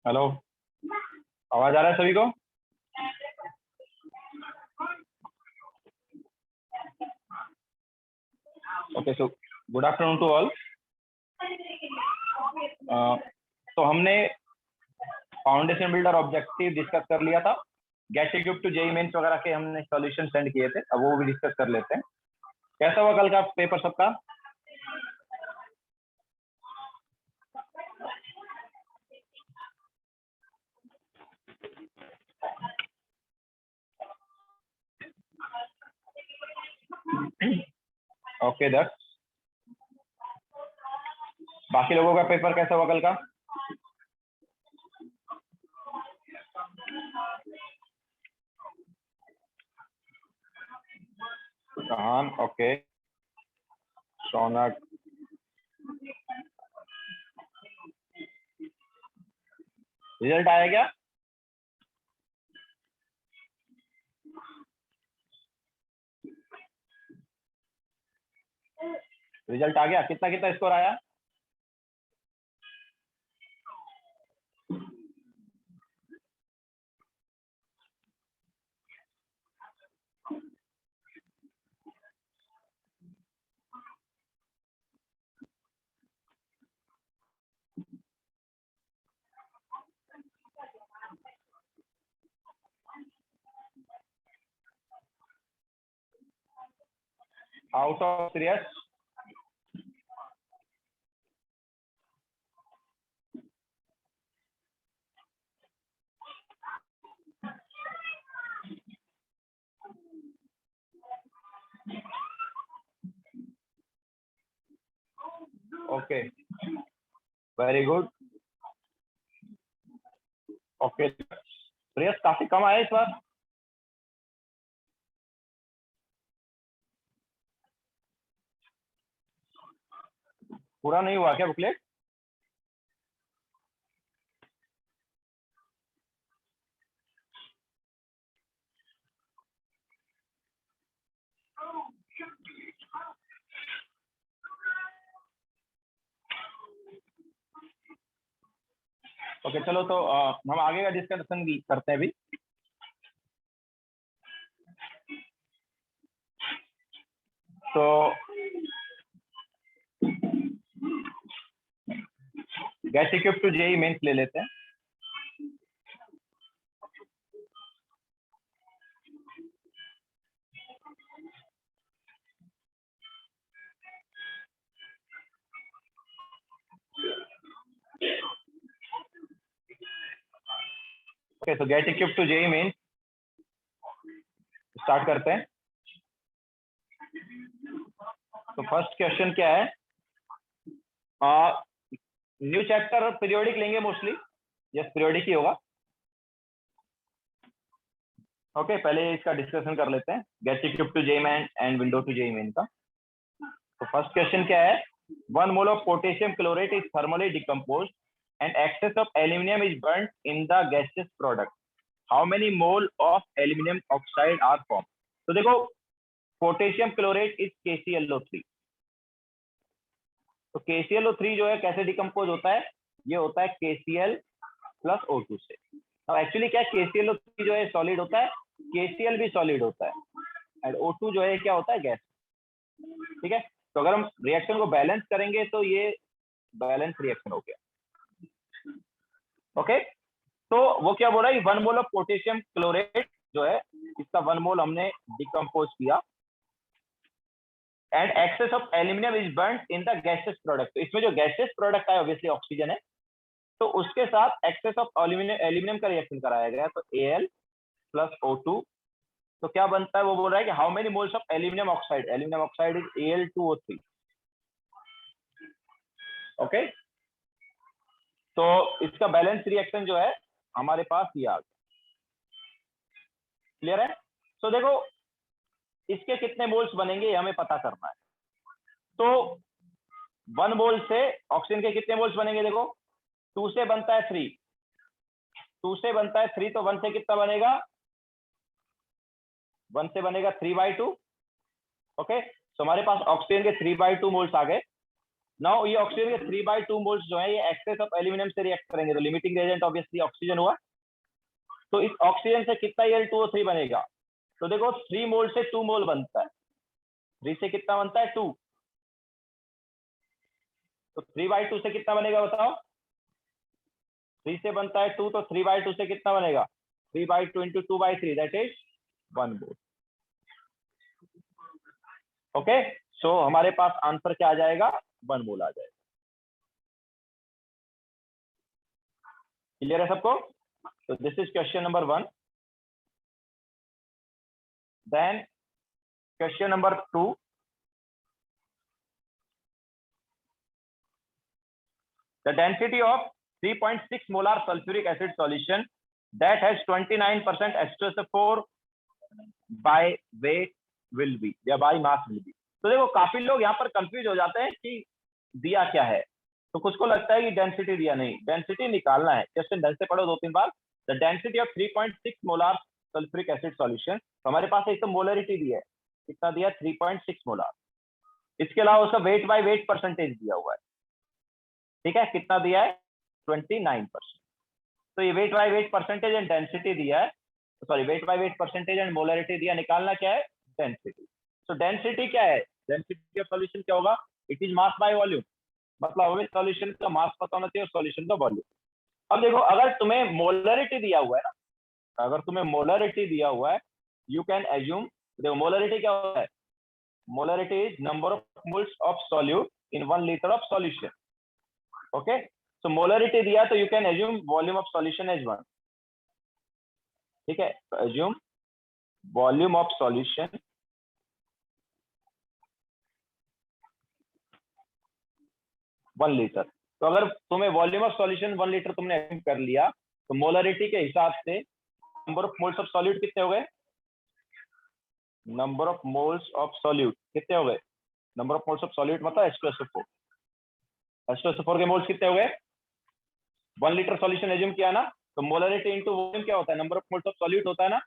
Hello, आवाज आ रहा है सभी को? Okay, so good afternoon to all. तो हमने फाउंडेशन बिल्डर ऑब्जेक्टिव डिस्कस कर लिया था। Get equip to JEE mains वगैरह के हमने सॉल्यूशन सेंड किए थे, अब वो भी डिस्कस कर लेते हैं। कैसा हुआ कल का पेपर सबका? ओके दैट्स, बाकी लोगों का पेपर कैसा हुआ कल का? शहान, ओके, शौनक, रिजल्ट आया क्या? रिजल्ट आ गया, कितना कितना स्कोर आया? Out of serious? Okay, very good. Okay, serious काफी कम आया इस बार। पूरा नहीं हुआ क्या बुकलेट? ओके चलो, तो हम आगे का डिस्कशन करते हैं अभी। तो get equip to JEE mains ले लेते हैं। ओके, तो get equip to JEE mains start करते हैं। तो फर्स्ट क्वेश्चन क्या है? न्यू चैप्टर पीरियोडिक लेंगे मोस्टली। यस, पीरियोडिक ही होगा। ओके, पहले इसका डिस्कशन कर लेते हैं, get equip to JEE main and window to JEE main का। तो फर्स्ट क्वेश्चन क्या है? 1 mole of potassium chlorate is thermally decompose and excess of aluminium is burn in the gaseous product. How many mole of aluminium oxide are form? तो देखो, potassium chlorate is KClO3। तो KClO3 जो है कैसे decompose होता है? ये होता है KCl प्लस O2 से। अब एक्चुअली क्या, KClO3 जो है सॉलिड होता है, KCl भी सॉलिड होता है, एंड O2 जो है क्या होता है, गैस। ठीक है, तो अगर हम रिएक्शन को बैलेंस करेंगे तो ये बैलेंस रिएक्शन हो गया। ओके, तो वो क्या बोल रहा है, 1 मोल ऑफ पोटेशियम क्लोरेट जो है, इसका 1 मोल हमने डिकम्पोज किया, and excess of aluminium is burn in the gases product. इसमें जो गैसेस प्रोडक्ट है ऑब्वियसली ऑक्सीजन है, तो उसके साथ एक्सेस ऑफ एल्यूमिनियम का रिएक्शन कराया गया, तो Al प्लस O2। तो क्या बनता है, वो बोल रहा है कि how many moles of aluminium oxide? Aluminium oxide is Al2O3। Okay, तो इसका बैलेंस रिएक्शन जो है हमारे पास ये आ गया। क्लियर है? तो देखो, इसके कितने मोल्स बनेंगे ये हमें पता करना है। तो 1 मोल से ऑक्सीजन के कितने मोल्स बनेंगे? देखो, 2 से बनता है 3, 2 से बनता है 3, तो 1 से कितना बनेगा? 1 से बनेगा 3/2। ओके, तो हमारे पास ऑक्सीजन के 3/2 मोल्स आ गए। नाउ ये ऑक्सीजन के 3/2 मोल्स जो है ये एक्सेस ऑफ एल्यूमिनियम से रिएक्ट करेंगे, तो लिमिटिंग एजेंट ऑब्वियसली ऑक्सीजन हुआ। तो इस ऑक्सीजन से कितना Al2O3 बनेगा? तो देखो 3 मोल से 2 मोल बनता है, 3 से कितना बनता है 2, तो 3/2 से कितना बनेगा बताओ? 3 से बनता है 2, तो 3/2 से कितना बनेगा? 3/2 into 2/3 that is 1 mole. Okay, so हमारे पास आंसर क्या आ जाएगा? 1 मोल आ जाएगा। क्लियर है सबको? तो this is question number 1। Then question number 2, the density of 3.6 molar sulfuric acid solution that has 29% H2SO4 by weight will be या by mass will be। तो देखो काफी लोग यहाँ पर कंफ्यूज हो जाते हैं कि दिया क्या है, तो कुछ को लगता है कि डेंसिटी दिया, नहीं, डेंसिटी निकालना है। क्वेश्चन ढंग से पढ़ो 2-3 बार। The density of 3.6 molar sulphuric acid solution, तो हमारे पास एक तो मोलरिटी दिया है, कितना दिया? 3.6 मोलार। इसके अलावा उसका वेट बाय वेट परसेंटेज दिया हुआ है, ठीक है, कितना दिया है? 29%। तो ये weight by weight percentage and density दिया है, sorry weight by weight percentage and molarity दिया, निकालना क्या है? डेंसिटी। तो डेंसिटी क्या है? डेंसिटी ऑफ सॉल्यूशन क्या होगा? It is mass by volume, मतलब हमें सॉल्यूशन का मास पता होना चाहिए और सॉल्यूशन का वॉल्यूम। अब देखो अगर तुम्हें मोलरिटी दिया हुआ है ना, अगर तुम्हें मोलरिटी दिया हुआ है, यू कैन एज्यूम, देखो मोलरिटी क्या होता है? Molarity is number of moles of solute in 1 litre of solution. Okay, so molarity दिया तो you can assume volume of solution as 1, ठीक है, तो assume volume of solution 1 litre. तो अगर तुम्हें वॉल्यूम ऑफ सॉल्यूशन 1 लीटर तुमने एज्यूम कर लिया, तो मोलरिटी के हिसाब से number of moles of solute कितने हो गए? Number of moles of solute कितने हो गए? Number of moles of solute मतलब H2SO4। H2SO4 के मोल्स कितने हो गए? 1 लीटर सॉल्यूशन एज्यूम किया ना, तो मोलरिटी इंटू वॉल्यूम क्या होता है? Number of moles of solute होता है ना,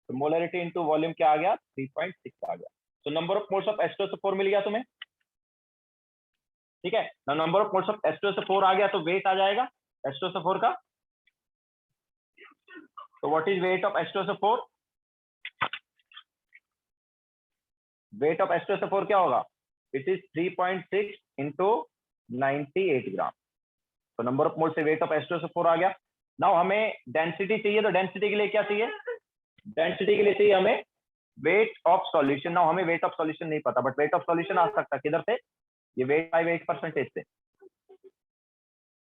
तो मोलरिटी इंटू वॉल्यूम क्या आ गया? 3.6 आ गया। तो number of moles of H2SO4 मिल गया तुम्हें, ठीक है ना। Number of moles of H2SO4 आ गया, तो वेट आ जाएगा H2SO4 का। तो what is weight of H2SO4? Weight of H2SO4 क्या होगा? इट इज 3.6 इंटू 98 ग्राम। तो नंबर ऑफ मोल से वेट ऑफ H2SO4 आ गया। नाउ हमें डेंसिटी चाहिए, तो डेंसिटी के लिए क्या चाहिए? डेंसिटी के लिए चाहिए हमें वेट ऑफ सॉल्यूशन। नाउ हमें वेट ऑफ सॉल्यूशन नहीं पता, बट वेट ऑफ सॉल्यूशन आ सकता है किधर से? ये वेट बाय वेट परसेंटेज से।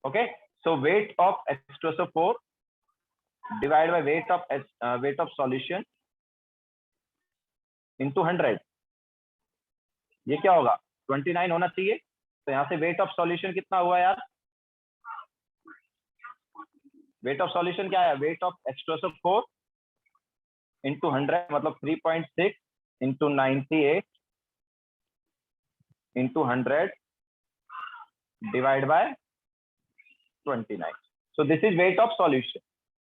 Okay, so weight of H2SO4 divide by weight of solution into 100, ये क्या होगा? 29 होना चाहिए। तो यहाँ से वेट ऑफ सॉल्यूशन कितना हुआ यार? वेट ऑफ सॉल्यूशन क्या है? वेट ऑफ H2SO4 इंटू 100 मतलब 3.6 into 98 into 100 divide by 29। So this is wait of solution.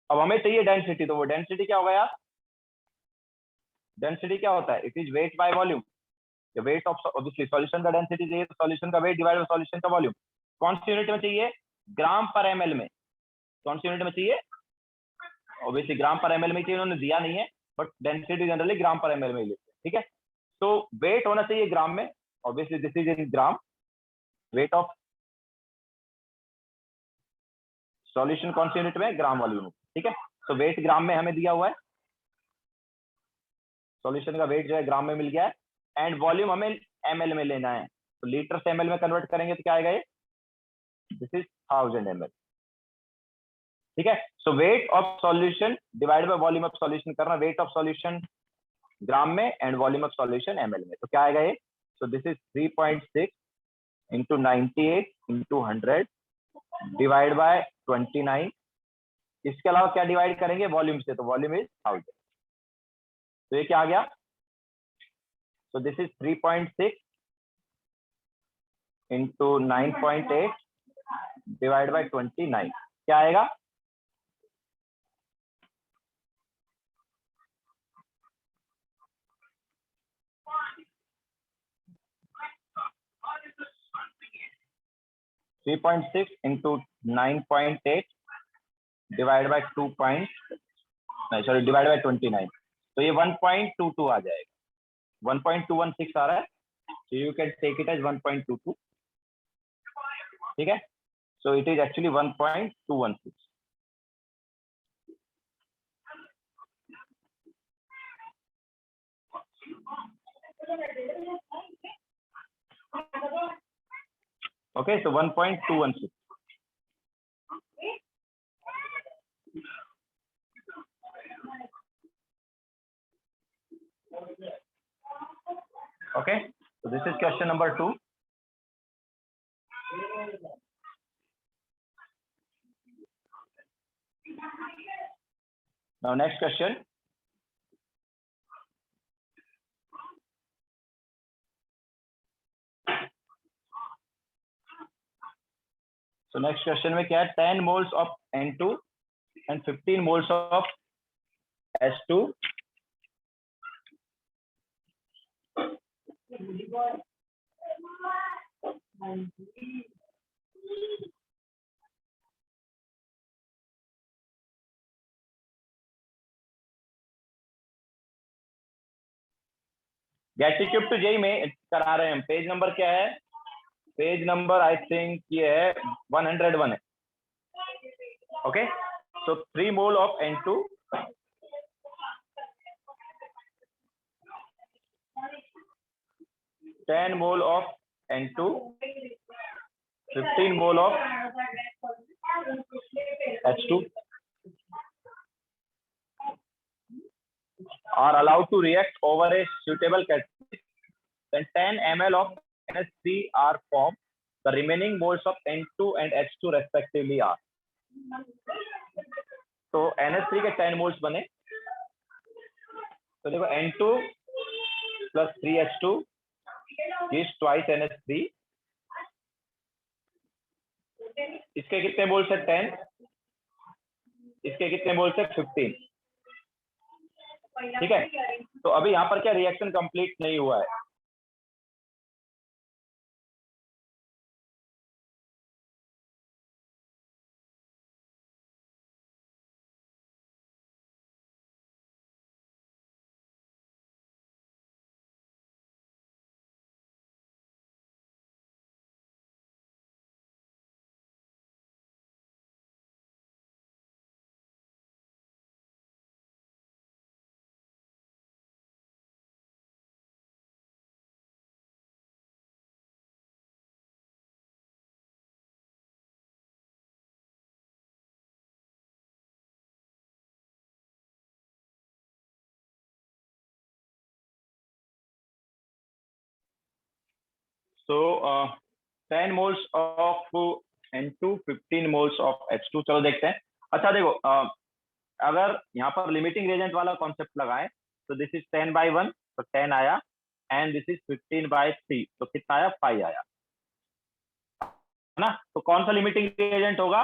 अब हमें चाहिए डेंसिटी, तो वो डेंसिटी क्या होगा यार? डेंसिटी क्या होता है? It is weight by volume. Weight of obviously solution का डेंसिटी चाहिए, तो सॉल्यूशन का वेट डिवाइड बाय सॉल्यूशन का वॉल्यूम। कौन सी यूनिट में चाहिए? ग्राम पर एमएल में। कौन सी यूनिट में चाहिए? ऑब्वियसली ग्राम पर एमएल में चाहिए, उन्होंने दिया नहीं है, बट डेंसिटी जनरली ग्राम पर एमएल में ही लेते हैं, ठीक है। तो वेट होना चाहिए ग्राम में, obviously this is in gram. Wait of solution कौन सी यूनिट में? ग्राम वाली यूनिट, ठीक है। तो वेट ग्राम में हमें दिया हुआ है, सॉल्यूशन का वेट जो है ग्राम में मिल गया है, एंड वॉल्यूम हमें एमएल में लेना है, तो लीटर से एमएल में कन्वर्ट करेंगे तो क्या आएगा? ये दिस इज 1000 ml, ठीक है। So weight of solution divide by volume of solution करना, वेट ऑफ सॉल्यूशन ग्राम में and volume of solution ML में, तो क्या आएगा ये? So this is 3.6 into 98 into 100 divide by 29। इसके अलावा क्या डिवाइड करेंगे? वॉल्यूम से, तो वॉल्यूम इज 1000। तो ये क्या आ गया? सो this is 3.6 into 9.8 divide by 29, क्या आएगा? 3.6 into 9.8 डिवाइड बाय 2 पॉइंट नहीं सॉरी डिवाइड बाय 29, तो ये 1.22 आ जाएगा। 1.216 आ रहा है, so you can take it as 1.22, ठीक है। So it is actually 1.216. Okay, so 1.216. Okay, so this is question number 2. Now next question. So next question में क्या है, 10 moles of N2 and 15 moles of H2 gas tube to JEE में करा रहे हैं हम। पेज नंबर क्या है, पेज नंबर आई थिंक ये है 101 है। Okay, so 3 mole of N2 10 mole of N2 15 mole of H2 are allowed to react over a suitable catalyst, then 10 ml of NH3 are formed. The remaining moles of N2 and H2 respectively are. तो NH3 के 10 moles बने, तो देखो N2 plus 3H2 is twice NH3. इसके कितने moles है 10, इसके कितने मोल्स है 15, ठीक है। तो अभी यहाँ पर क्या रिएक्शन कंप्लीट नहीं हुआ है, so 10 moles of N2 15 moles of H2। चलो देखते हैं। अच्छा देखो अगर यहाँ पर लिमिटिंग रिएजेंट वाला कॉन्सेप्ट लगाएं तो दिस इज 10/1 तो 10 आया, एंड दिस इज 15/3 तो कितना आया 5 आया, है ना। तो कौन सा लिमिटिंग रिएजेंट होगा,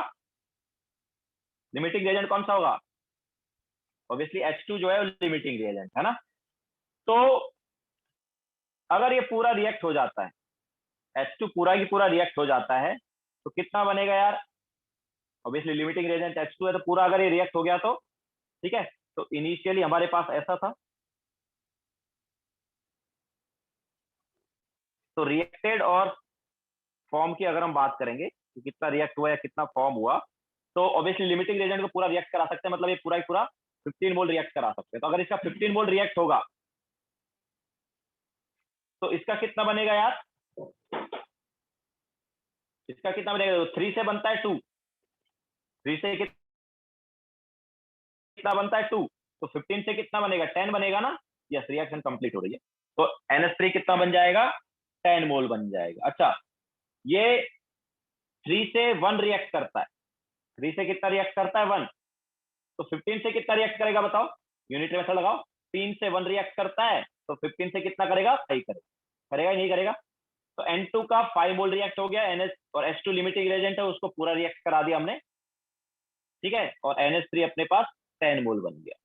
लिमिटिंग रिएजेंट कौन सा होगा, ऑब्वियसली H2 जो है लिमिटिंग रिएजेंट है ना। तो अगर ये पूरा रिएक्ट हो जाता है, H2 पूरा की पूरा रिएक्ट हो जाता है तो कितना बनेगा यार, ऑब्वियसली लिमिटिंग रिएजेंट H2 है तो पूरा अगर ये रिएक्ट हो गया तो ठीक है। तो इनिशियली हमारे पास ऐसा था, तो रिएक्टेड और फॉर्म की अगर हम बात करेंगे कि कितना रिएक्ट हुआ या कितना फॉर्म हुआ, तो ऑब्वियसली लिमिटिंग रिएजेंट को पूरा रिएक्ट करा सकते हैं, मतलब ये पूरा ही पूरा 15 मोल रिएक्ट करा सकते हैं। तो अगर इसका 15 मोल रिएक्ट होगा तो इसका कितना बनेगा यार, इसका कितना बनेगा, 3 से बनता है 2, 3 से कितना बनता है 2, तो 15 से कितना बनेगा 10 बनेगा ना। यस, रिएक्शन कंप्लीट हो रही है, तो NH3 कितना बन जाएगा 10 मोल बन जाएगा। अच्छा, ये 3 से 1 रिएक्ट करता है, 3 से कितना रिएक्ट करता है 1, तो 15 से कितना रिएक्ट करेगा बताओ, यूनिट मेथड लगाओ। 3 से 1 रिएक्ट करता है तो 15 से कितना करेगा 5 करेगा, करेगा ही नहीं करेगा। तो N2 का 5 मोल रिएक्ट हो गया, NH और H2 लिमिटिंग रिएजेंट है उसको पूरा रिएक्ट करा दिया हमने, ठीक है, और NH3 अपने पास 10 मोल बन गया।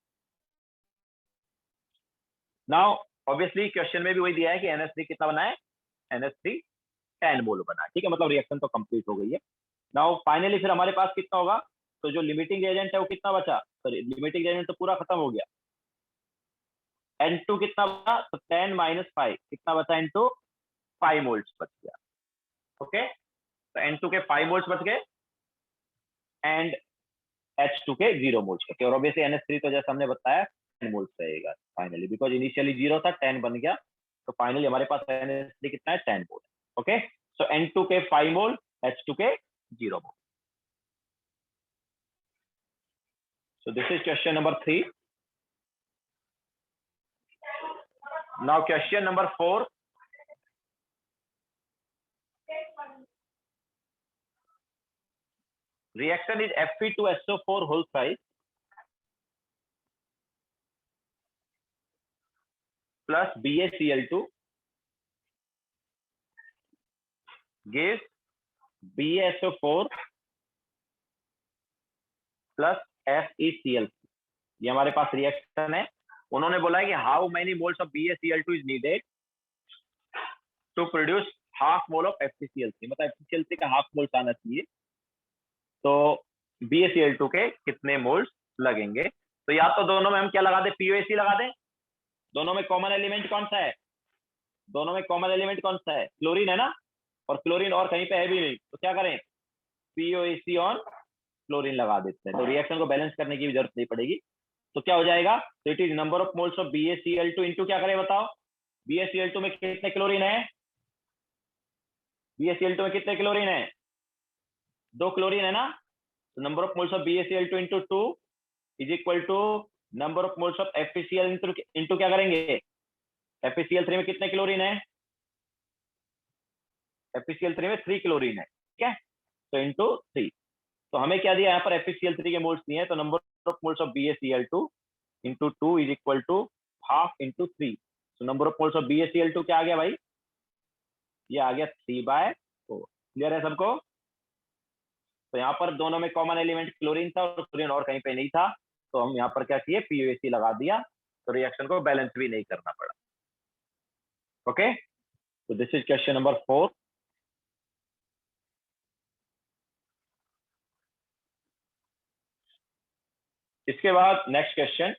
नाउ ऑब्वियसली क्वेश्चन में भी वही दिया है कि NH3 कितना बना है, NH3 10 मोल बना। ठीक है, मतलब रिएक्शन तो कंप्लीट हो गई है। नाउ फाइनली फिर हमारे पास कितना होगा, तो जो लिमिटिंग एजेंट है वो कितना बचा, सॉरी लिमिटिंग एजेंट तो पूरा खत्म हो गया। N2 कितना बचा, तो 10 - 5 कितना बचा, N2 5 मोल्स बच गया। ओके, तो N2 के 5 मोल्स बच गए एंड H2 के 0 मोल्स बचे। और ऑब्वियसली NH3 तो जैसे हमने बताया 10 मोल्स रहेगा फाइनली, बिकॉज इनिशियली 0 था 10 बन गया, तो फाइनली हमारे पास NH3 कितना है 10 मोल। ओके, सो N2 के 5 मोल, H2 के 0 मोल। So this is question number 3. Now question number 4. Reaction is Fe2SO4 whole size plus BaCl2 gives BaSO4 plus FeCl3। ये हमारे पास रिएक्शन है। उन्होंने बोला है कि how many moles of BaCl2 is needed to produce half mole of FeCl3, मतलब FeCl3 का half moles आना चाहिए, तो BaCl2 के कितने मोल्स लगेंगे। तो या तो दोनों में हम क्या लगा दें, POAC लगा दें। दोनों में कॉमन एलिमेंट कौन सा है, दोनों में कॉमन एलिमेंट कौन सा है, क्लोरीन है ना, और क्लोरीन और कहीं पे है भी नहीं, तो क्या करें, POAC ऑन क्लोरीन लगा देते हैं, तो रिएक्शन को बैलेंस करने की भी जरूरत नहीं पड़ेगी। तो क्या हो जाएगा, तो it is number of moles of BaCl2 into क्या करें बताओ, BaCl2 में कितने क्लोरीन है, BaCl2 में कितने क्लोरीन है, 2 क्लोरीन है ना, तो number of moles of BaCl2 into 2 is equal to number of moles of FeCl into क्या करेंगे, FeCl3 में कितने क्लोरीन है, FeCl3 में 3 क्लोरीन है। ठीक है, तो इंटू 3, तो हमें क्या दिया यहाँ पर FeCl3 के मोल्स दिए हैं, तो number of moles of BaCl2 into 2 is equal to half into 3, तो number of moles of BaCl2 क्या आ गया भाई, ये आ गया 3/4। क्लियर है सबको। तो यहाँ पर दोनों में कॉमन एलिमेंट क्लोरीन था और क्लोरीन और कहीं पे नहीं था, तो हम यहाँ पर क्या किए, POAC लगा दिया, तो रिएक्शन को बैलेंस भी नहीं करना पड़ा। ओके, तो दिस इज क्वेश्चन नंबर 4। इसके बाद नेक्स्ट क्वेश्चन,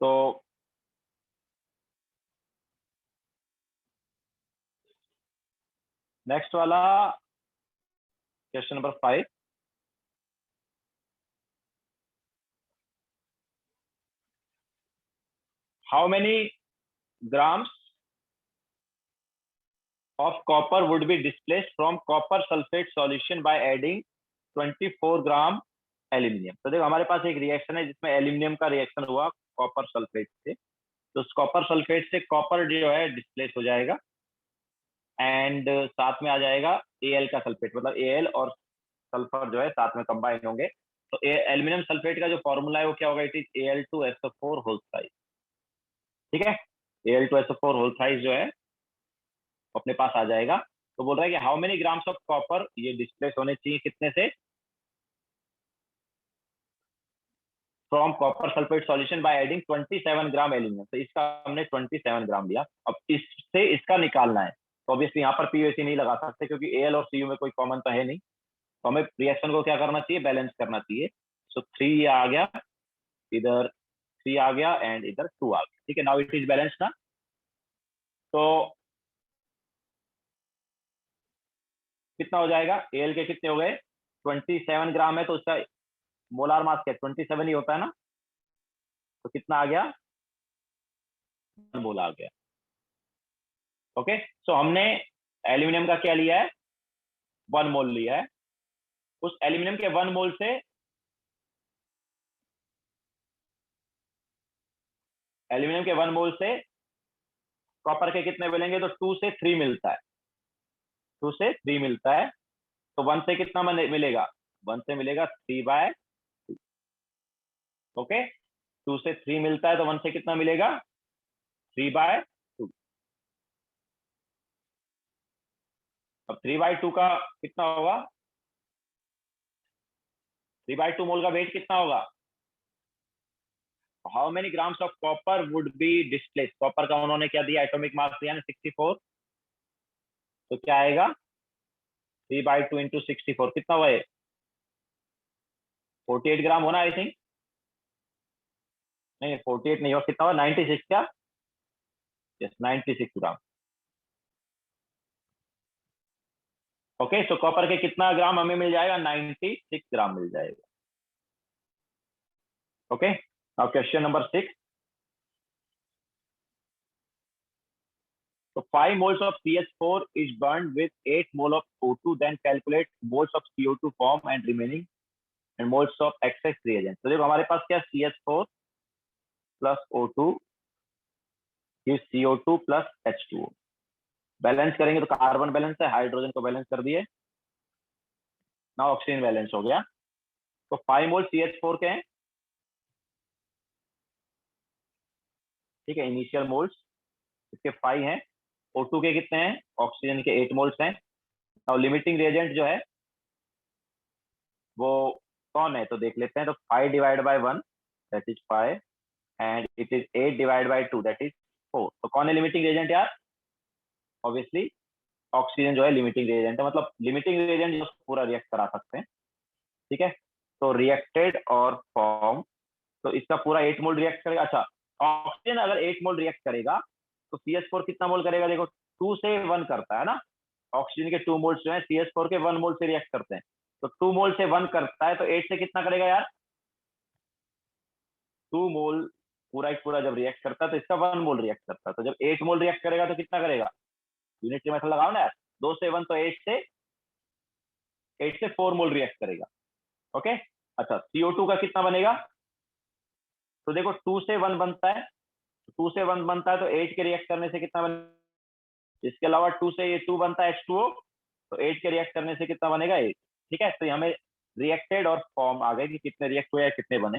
तो नेक्स्ट वाला question number 5, how many grams of copper would be displaced from copper sulfate solution by adding 24 gram aluminium. तो देखो हमारे पास एक रिएक्शन है जिसमें एल्यूमिनियम का रिएक्शन हुआ कॉपर सल्फेट से, तो उस कॉपर सल्फेट से कॉपर जो है डिस्प्लेस हो जाएगा एंड साथ में आ जाएगा Al का सल्फेट, मतलब Al और सल्फर जो है साथ में कंबाइन होंगे, तो एल्यूमिनियम सल्फेट का जो फॉर्मूला है वो क्या होगा, it is Al2SO4 hole size. ठीक है, Al2SO4 होल साइज जो है अपने पास आ जाएगा। तो बोल रहा है कि how many grams of copper ये डिस्प्लेस होने चाहिए कितने से, from copper sulphate solution by adding 27 gram aluminium, तो इसका हमने 27 ग्राम लिया। अब इससे इसका निकालना है, तो ऑब्वियसली यहाँ पर POAC नहीं लगा सकते क्योंकि Al और Cu में कोई कॉमन तो है नहीं, तो हमें रिएक्शन को क्या करना चाहिए, बैलेंस करना चाहिए। सो 3 आ गया, इधर 3 आ गया एंड इधर 2 आ गया। ठीक है, नाउ इट इज बैलेंस ना, तो कितना हो जाएगा, Al के कितने हो गए 27 ग्राम है, तो उसका मोलार मास क्या 27 ही होता है ना, तो कितना आ गया, 1 मोल आ गया। ओके, सो हमने एल्यूमिनियम का क्या लिया है, 1 मोल लिया है, उस एल्यूमिनियम के 1 मोल से एल्यूमिनियम के 1 मोल से कॉपर के कितने मिलेंगे? तो 2 से 3 मिलता है, 2 से 3 मिलता है। तो 1 से कितना मिलेगा? 1 से मिलेगा 3/2। ओके, 2 से 3 मिलता है तो 1 से कितना मिलेगा? 3/2। अब 3/2 का कितना होगा? 3/2 मोल का वेट कितना होगा? How many grams of copper would be displace? Copper का उन्होंने क्या दिया? एटॉमिक मास दिया ना 64। तो क्या आएगा? 3/2 इंटू 64 कितना हुआ? 48 ग्राम होना आई थिंक। नहीं 48 नहीं हो, कितना हुआ? 96 क्या? यस 96 ग्राम। ओके, सो कॉपर के कितना ग्राम हमें मिल जाएगा? 96 ग्राम मिल जाएगा। Okay, now question number 6। So 5 moles of CH4 is burned with 8 mole of O2. Then calculate moles of CO2 form and remaining and moles of excess reagent. तो देखो हमारे पास क्या? CH4 plus O2 is CO2 plus H2O। Balance करेंगे तो carbon balance है, hydrogen को balance कर दिए, ना ऑक्सीजन बैलेंस हो गया। तो 5 मोल CH4 के हैं, ठीक है, इनिशियल मोल्स इसके 5 हैं। O2 के कितने हैं? ऑक्सीजन के 8 मोल्स हैं। और लिमिटिंग रिएजेंट जो है वो कौन है? तो देख लेते हैं। तो 5 divide by 1 that is 5 and it is 8 divide by 2 that is 4। तो कौन है लिमिटिंग रिएजेंट यार? ऑब्वियसली ऑक्सीजन जो है लिमिटिंग रिएजेंट है, मतलब लिमिटिंग रिएजेंट जो पूरा रिएक्ट करा सकते हैं, ठीक है। तो रिएक्टेड और फॉर्म, तो इसका पूरा 8 मोल रिएक्ट करेगा। अच्छा, ऑक्सीजन अगर 8 मोल रिएक्ट करेगा तो CH4 कितना मोल करेगा? देखो 2 से 1 करता है ना, ऑक्सीजन के 2 मोल्स जो है CH4 के 1 मोल से रिएक्ट करते हैं। तो 2 मोल से 1 करता है तो 8 से कितना करेगा यार? 2 मोल पूरा एक पूरा जब रिएक्ट करता है तो इसका 1 मोल रिएक्ट करता है। तो जब 8 मोल रिएक्ट करेगा तो कितना करेगा? यूनिट मेथड लगाओ ना यार, 2 से 1 तो 8 से 4 मोल रिएक्ट करेगा। ओके, अच्छा CO2 का कितना बनेगा? तो देखो 2 से 1 बनता है, 2 से 1 बनता है तो 8 के रिएक्ट करने से कितना बनेगा? इसके अलावा 2 से ये 2 बनता है H2O, तो 8 के रिएक्ट करने से कितना बनेगा? 8। ठीक है, तो ये हमें रिएक्टेड और फॉर्म आ गए कि कितने रिएक्ट हुए या कितने बने।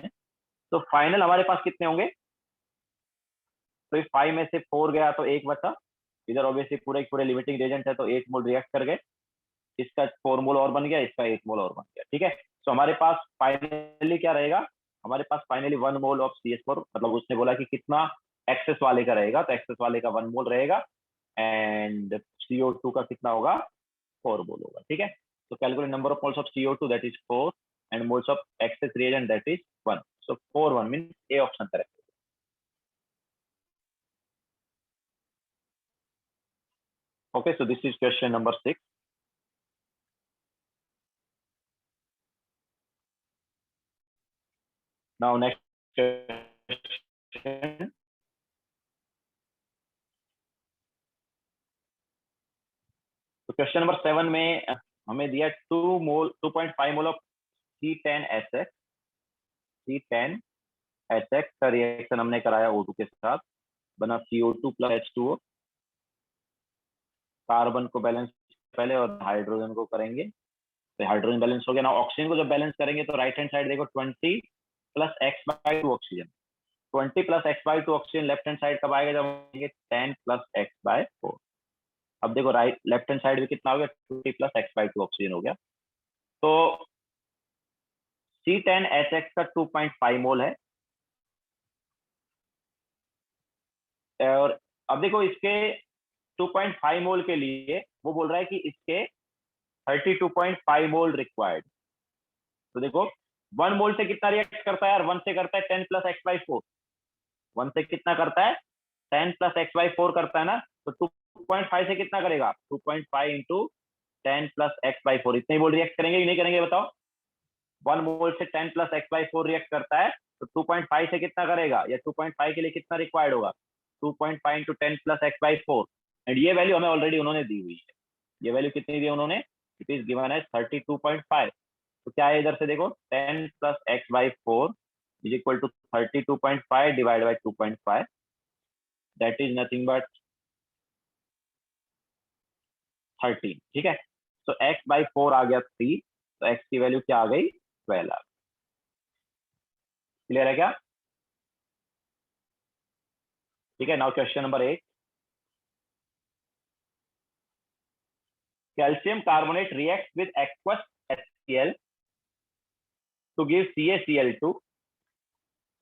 तो फाइनल हमारे पास कितने होंगे? तो इस 5 में से 4 गया तो 1 बचा। इधर ऑब्वियसली पूरे पूरे लिमिटिंग रिएजेंट है तो 8 मोल रिएक्ट कर गए, इसका 4 मोल और बन गया, इसका 8 मोल और बन गया। ठीक है, तो हमारे पास फाइनली क्या रहेगा? हमारे पास फाइनली 1 मोल ऑफ CH4, मतलब उसने बोला कि कितना एक्सेस वाले का रहेगा, तो एक्सेस वाले का 1 मोल रहेगा एंड CO2 का कितना होगा? 4 मोल होगा। ठीक है, तो calculate number of moles of CO2 that is 4 and moles of access reagent that is 1। So 4 1 means A option correct. Okay, so this is question number 6. Now next question. तो question number 7 में हमें दिया 2.5 mole of C10H6। C10H6 का reaction हमने कराया O2 के साथ, बना CO2 प्लस H2O। कार्बन को बैलेंस पहले और हाइड्रोजन को करेंगे, तो हाइड्रोजन बैलेंस हो गया ना। ऑक्सीजन को जब बैलेंस करेंगे तो राइट हैंड साइड देखो 20 plus x/2 oxygen, 20 plus x/2 oxygen left hand side कब आएगा? जब 10 प्लस x/4। अब देखो राइट लेफ्ट हैंड साइड में कितना हो गया? 20 प्लस x/2 ऑक्सीजन हो गया। तो C10H6 का 2.5 मोल है और अब देखो इसके 2.5 मोल के लिए वो बोल रहा है कि इसके 32.5 मोल रिक्वायर्ड। तो देखो 1 मोल से कितना रिएक्ट करता है यार? 1 से करता है 10 प्लस x/4। 1 से कितना करता है? 10 प्लस x/4 करता है ना। तो 2.5 से कितना करेगा? 2.5 इंटू 10 प्लस x/4, इतने ही मोल रिएक्ट करेंगे कि नहीं करेंगे बताओ? 1 मोल से 10 प्लस x/4 रिएक्ट करता है तो 2.5 से कितना करेगा, या 2.5 के लिए कितना रिक्वायर्ड होगा? 2.5 इंटू 10 प्लस x/4 एंड ये वैल्यू हमें ऑलरेडी उन्होंने दी हुई है। ये वैल्यू कितनी दी है उन्होंने? It is given as 32.5। तो क्या है इधर से देखो 10 plus x/4 is equal to 32.5 divide by 2.5। That is nothing but 13। ठीक है, तो x बाई 4 आ गया 3, तो x की वैल्यू क्या आ गई 12 आ गई। क्लियर है क्या? ठीक है, now question number 8। Calcium carbonate react with aqueous HCl to give CaCl2।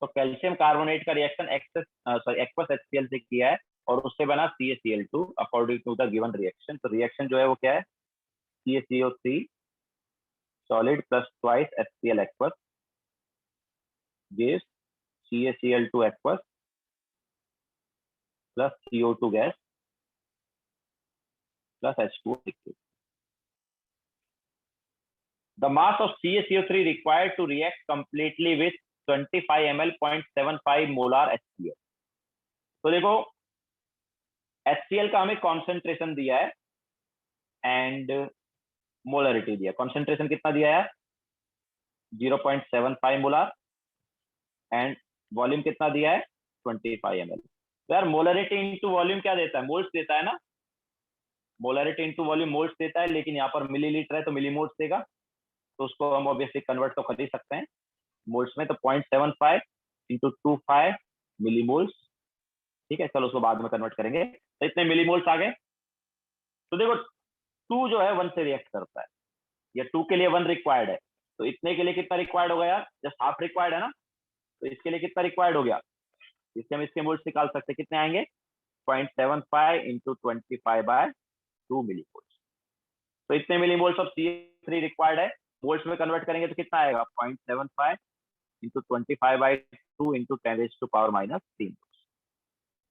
तो कैल्शियम कार्बोनेट का रिएक्शन एक्वस HCl से किया है और उससे बना CaCl2 according to the given reaction. तो रिएक्शन जो है वो क्या है, CaCO3 solid plus twice HCl aqueous gives CaCl2 aqueous plus CO2 gas plus H2O liquid. The mass of CaCO3 required to react completely with 25 ml 0.75 molar HCl। तो देखो HCl का हमें कॉन्सेंट्रेशन दिया है एंड मोलरिटी दिया। Concentration कितना दिया है 0.75 मोलार एंड वॉल्यूम कितना दिया है 25 ml। तो यार मोलरिटी इंटू वॉल्यूम क्या देता है, मोल्स देता है ना। मोलरिटी इंटू वॉल्यूम मोल्स देता है, लेकिन यहाँ पर मिलीलीटर है तो मिलीमोल्स देगा, तो उसको हम ऑब्वियसली कन्वर्ट तो कर ही सकते हैं मोल्स में। तो 0.75 इंटू 25 मिलीमोल्स। ठीक है, चलो उसको बाद में कन्वर्ट करेंगे। तो इतने मिलीमोल्स आ गए। तो देखो 2 जो है 1 से रिएक्ट करता है, या 2 के लिए 1 रिक्वायर्ड है, तो इतने के लिए कितना रिक्वायर्ड हो गया यार, जस्ट हाफ रिक्वायर्ड है ना। तो इसके लिए कितना रिक्वायर्ड हो गया, इससे हम इसके मोल्स निकाल सकते हैं, कितने आएंगे 0.75 इंटू 25 बाय 2 मिलीमोल्स। तो इतने मिलीमोल्स ऑफ CH3 रिक्वायर्ड है, मोल्स में कन्वर्ट करेंगे तो कितना आएगा 0.75 इंटू 25 बाई 2 इंटू 10⁻⁻3।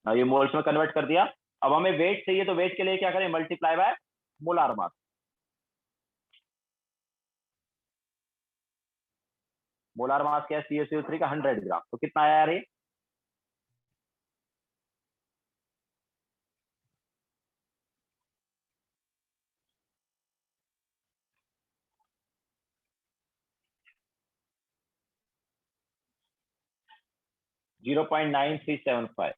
ये मोल्स में कन्वर्ट कर दिया। अब हमें वेट चाहिए, तो वेट के लिए क्या करें, multiply by molar mass. Molar mass क्या है CaCO3 का 100 ग्राम, तो कितना आया यार ये 0.9375।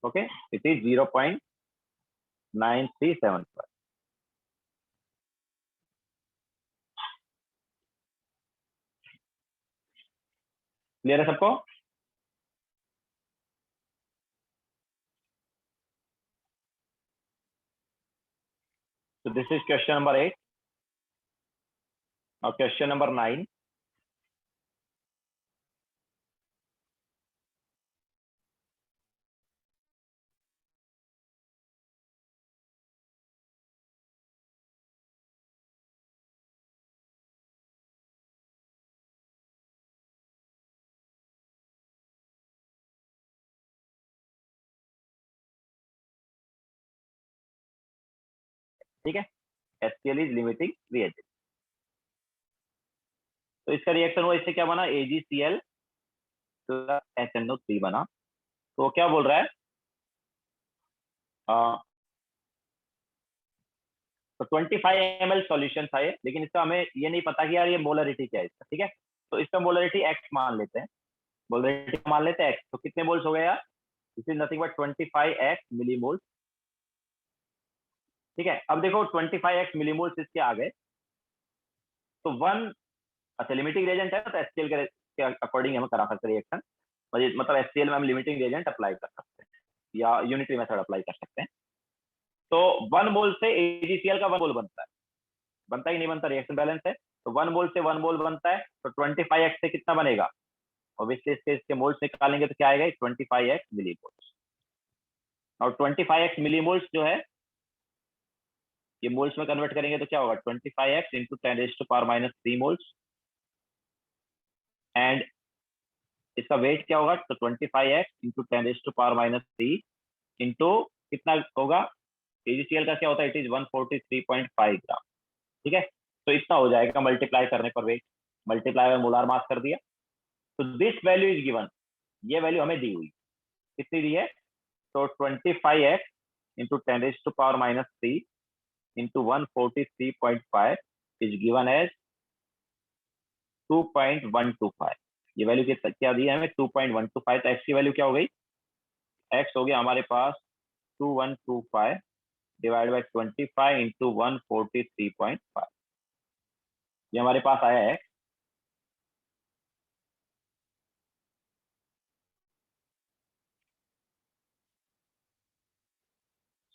Okay, it is 0.9375। क्लियर है सबको? So this is question number 8. Now question number 9. ठीक है, HCl इज लिमिटिंग रिएजेंट। तो इसका रिएक्शन हुआ, इससे क्या बना AgCl प्लस HNO3 बना। तो क्या बोल रहा है, तो 25 ml सॉल्यूशन था ये, लेकिन इसका हमें ये नहीं पता कि यार ये मोलरिटी क्या है इसका। ठीक है, तो इसका मोलरिटी X मान लेते हैं, मोलरिटी मान लेते हैं X। तो कितने मोल्स हो गए यार, this is nothing but 25x millimoles. ठीक है, अब देखो 25x मिलीमोल्स इसके आ गए, तो 1, अच्छा लिमिटिंग रिएजेंट है ना, तो HCl के अकॉर्डिंग हम करा सकते हैं रिएक्शन। मतलब HCl में हम लिमिटिंग रिएजेंट अप्लाई कर सकते हैं या यूनिटरी मेथड अप्लाई कर सकते हैं। तो 1 मोल से AgCl का 1 मोल बनता ही नहीं बनता, रिएक्शन बैलेंस है। तो 1 मोल से 1 मोल बनता है, तो 25x से कितना बनेगा, ऑब्वियसली इसके मोल्स निकालेंगे तो क्या आएगा 25x मिलीमोल्स। और 25x मिलीमोल्स जो है ये मोल्स में कन्वर्ट करेंगे तो क्या होगा 25x इंटू 10⁻³ मोल्स, एंड इसका वेट क्या होगा, तो 25x इंटू 10⁻³ इंटू कितना होगा, AgCl का क्या होता है, इट इज 143.5 ग्राम। ठीक है, तो इतना हो जाएगा मल्टीप्लाई करने पर weight, multiply by molar mass कर दिया। तो दिस वैल्यू इज गिवन, ये वैल्यू हमें दी हुई, कितनी दी है, तो 25x into 10⁻³ into 143.5 is given as 2.125। ये वैल्यू क्या दी है हमें 2.125। तो एक्स की वैल्यू क्या हो गई एक्स हो गया हमारे पास 2125 डिवाइड बाई 25 इंटू 143.5, ये हमारे पास आया है।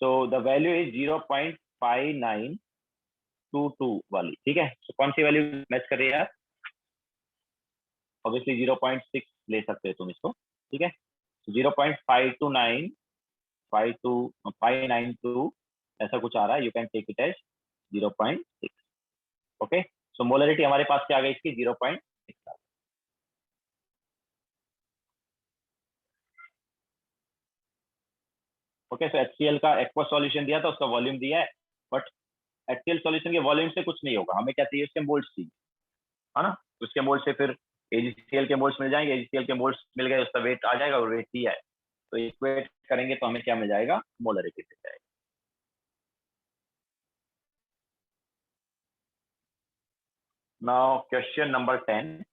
सो द वैल्यू इज 0.5922 वाली, ठीक है। तो कौन सी वैल्यू मैच कर रही है यार? ऑब्वियसली 0.6 ले सकते हो तुम इसको, ठीक है। 0.52952592 ऐसा कुछ आ रहा है, you can take it as 0.6। Okay, so molarity हमारे पास क्या आ गई इसकी? 0.6। ओके, सो HCl का एक्वा सॉल्यूशन दिया था, उसका वॉल्यूम दिया है, बट HCl सॉल्यूशन के वॉल्यूम से कुछ नहीं होगा, हमें क्या चाहिए? उसके मोल्स चाहिए, है ना। उसके मोल्स से फिर AgCl के मोल्स मिल जाएंगे, AgCl के मोल्स मिल गए, उसका वेट आ जाएगा, और वेट दिया है तो इक्वेट करेंगे तो हमें क्या मिल जाएगा? मोलरिटी मिल जाएगा। Now question number 10,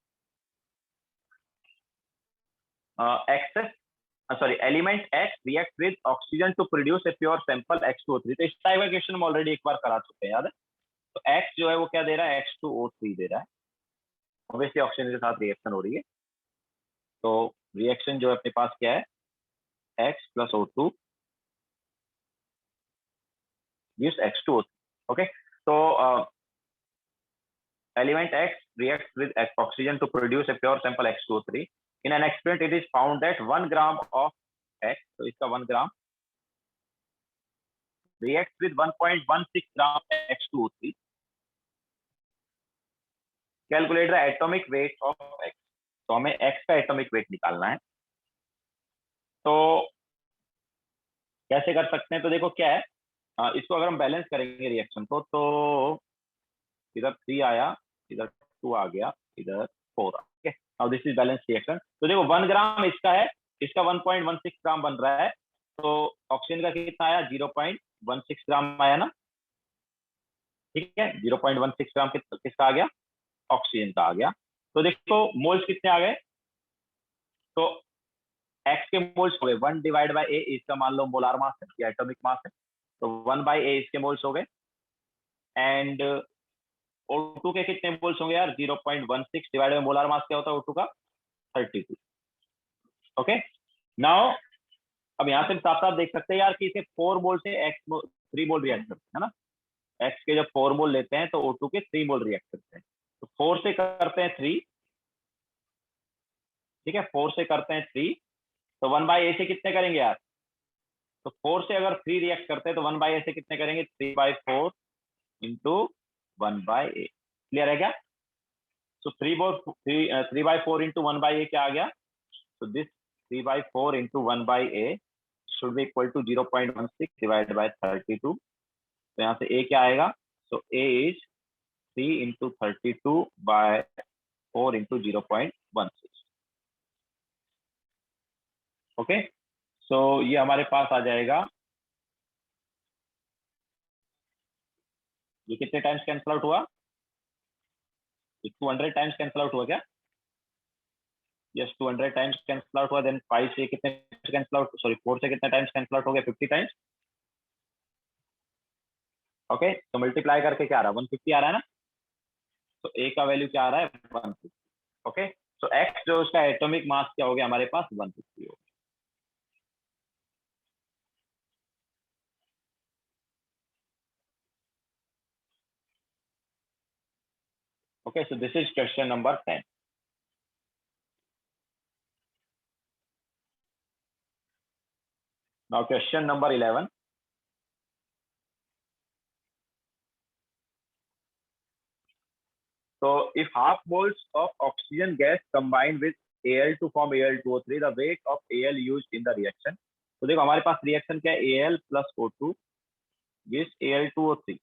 excess sorry element X reacts with oxygen to produce a pure sample X2O3। तो इस टाइप का क्वेश्चन हम ऑलरेडी एक बार करा चुके हैं, याद है। तो X जो है वो क्या दे रहा है? X2O3 दे रहा है, ऑब्वियसली ऑक्सीजन के साथ रिएक्शन हो रही है। तो रिएक्शन जो है अपने पास क्या है? X plus O2 gives X2O3। Okay, तो element X reacts with oxygen to produce a pure sample X2O3। In an experiment it is found that 1 gram of X, तो इसका 1 ग्राम reacts with 1.16 gram X2O3। Calculate the atomic weight of X। तो हमें X का atomic weight निकालना है, तो कैसे कर सकते हैं? तो देखो क्या है, इसको अगर हम बैलेंस करेंगे रिएक्शन को, तो इधर 3 आया, इधर 2 आ गया, इधर 4 आ गया। Now this is balance reaction. तो देखो 1 ग्राम इसका है, इसका 1.16 ग्राम बन रहा है, तो ऑक्सीजन का कितना आया? 0.16 ग्राम आया ना, ठीक है। 0.16 ग्राम किसका आ गया? ऑक्सीजन का आ गया। तो देखो मोल्स कितने आ गए? तो एक्स के मोल्स हो गए 1 डिवाइड बाई ए, इसका मान लो मोलार मास है या एटॉमिक मास है, तो 1 बाई ए इसके मोल्स हो गए। एंड O2 के कितने मोल्स होंगे यार? 0.16 डिवाइड बाई मोलार मास क्या होता है O2 का? 32। ओके, नाउ अब यहाँ से साफ साफ देख सकते हैं यार कि इसे 4 मोल से एक्स 3 मोल रिएक्ट करते हैं ना। एक्स के जब 4 मोल लेते हैं तो O2 के 3 मोल रिएक्ट करते हैं, तो 4 से करते हैं 3, ठीक है। 4 से करते हैं 3, तो 1 बाई ए से कितने करेंगे यार? तो 4 से अगर 3 रिएक्ट करते हैं तो 1 बाई ए से कितने करेंगे? 3/4 इंटू 1/a। क्लियर है क्या? तो 3/4 इंटू 1/a क्या आ गया? तो this 3/4 into 1/a should be equal to 0.16 divide by 32। तो यहाँ से a क्या आएगा? तो a is 3 into 32/4 into 0.16। Okay, so ये हमारे पास आ जाएगा, ये कितने टाइम्स कैंसल आउट हुआ? 200 टाइम्स कैंसल आउट हुआ क्या? यस, 200 टाइम्स कैंसल आउट हुआ। देन 5 से कितने कैंसल आउट, सॉरी 4 से कितने टाइम्स कैंसल आउट हो गया? 50 टाइम्स। ओके, तो मल्टीप्लाई करके क्या आ रहा है? 150 आ रहा है ना। तो ए का वैल्यू क्या आ रहा है? 150। ओके, तो एक्स जो उसका एटॉमिक मास क्या हो गया हमारे पास? 150 हो गया। Okay, so this is question number 10। Now question number 11। So if half moles of oxygen gas combine with Al to form Al2O3, the weight of Al used in the reaction। तो देखो हमारे पास reaction क्या है? Al plus O2 gives Al2O3।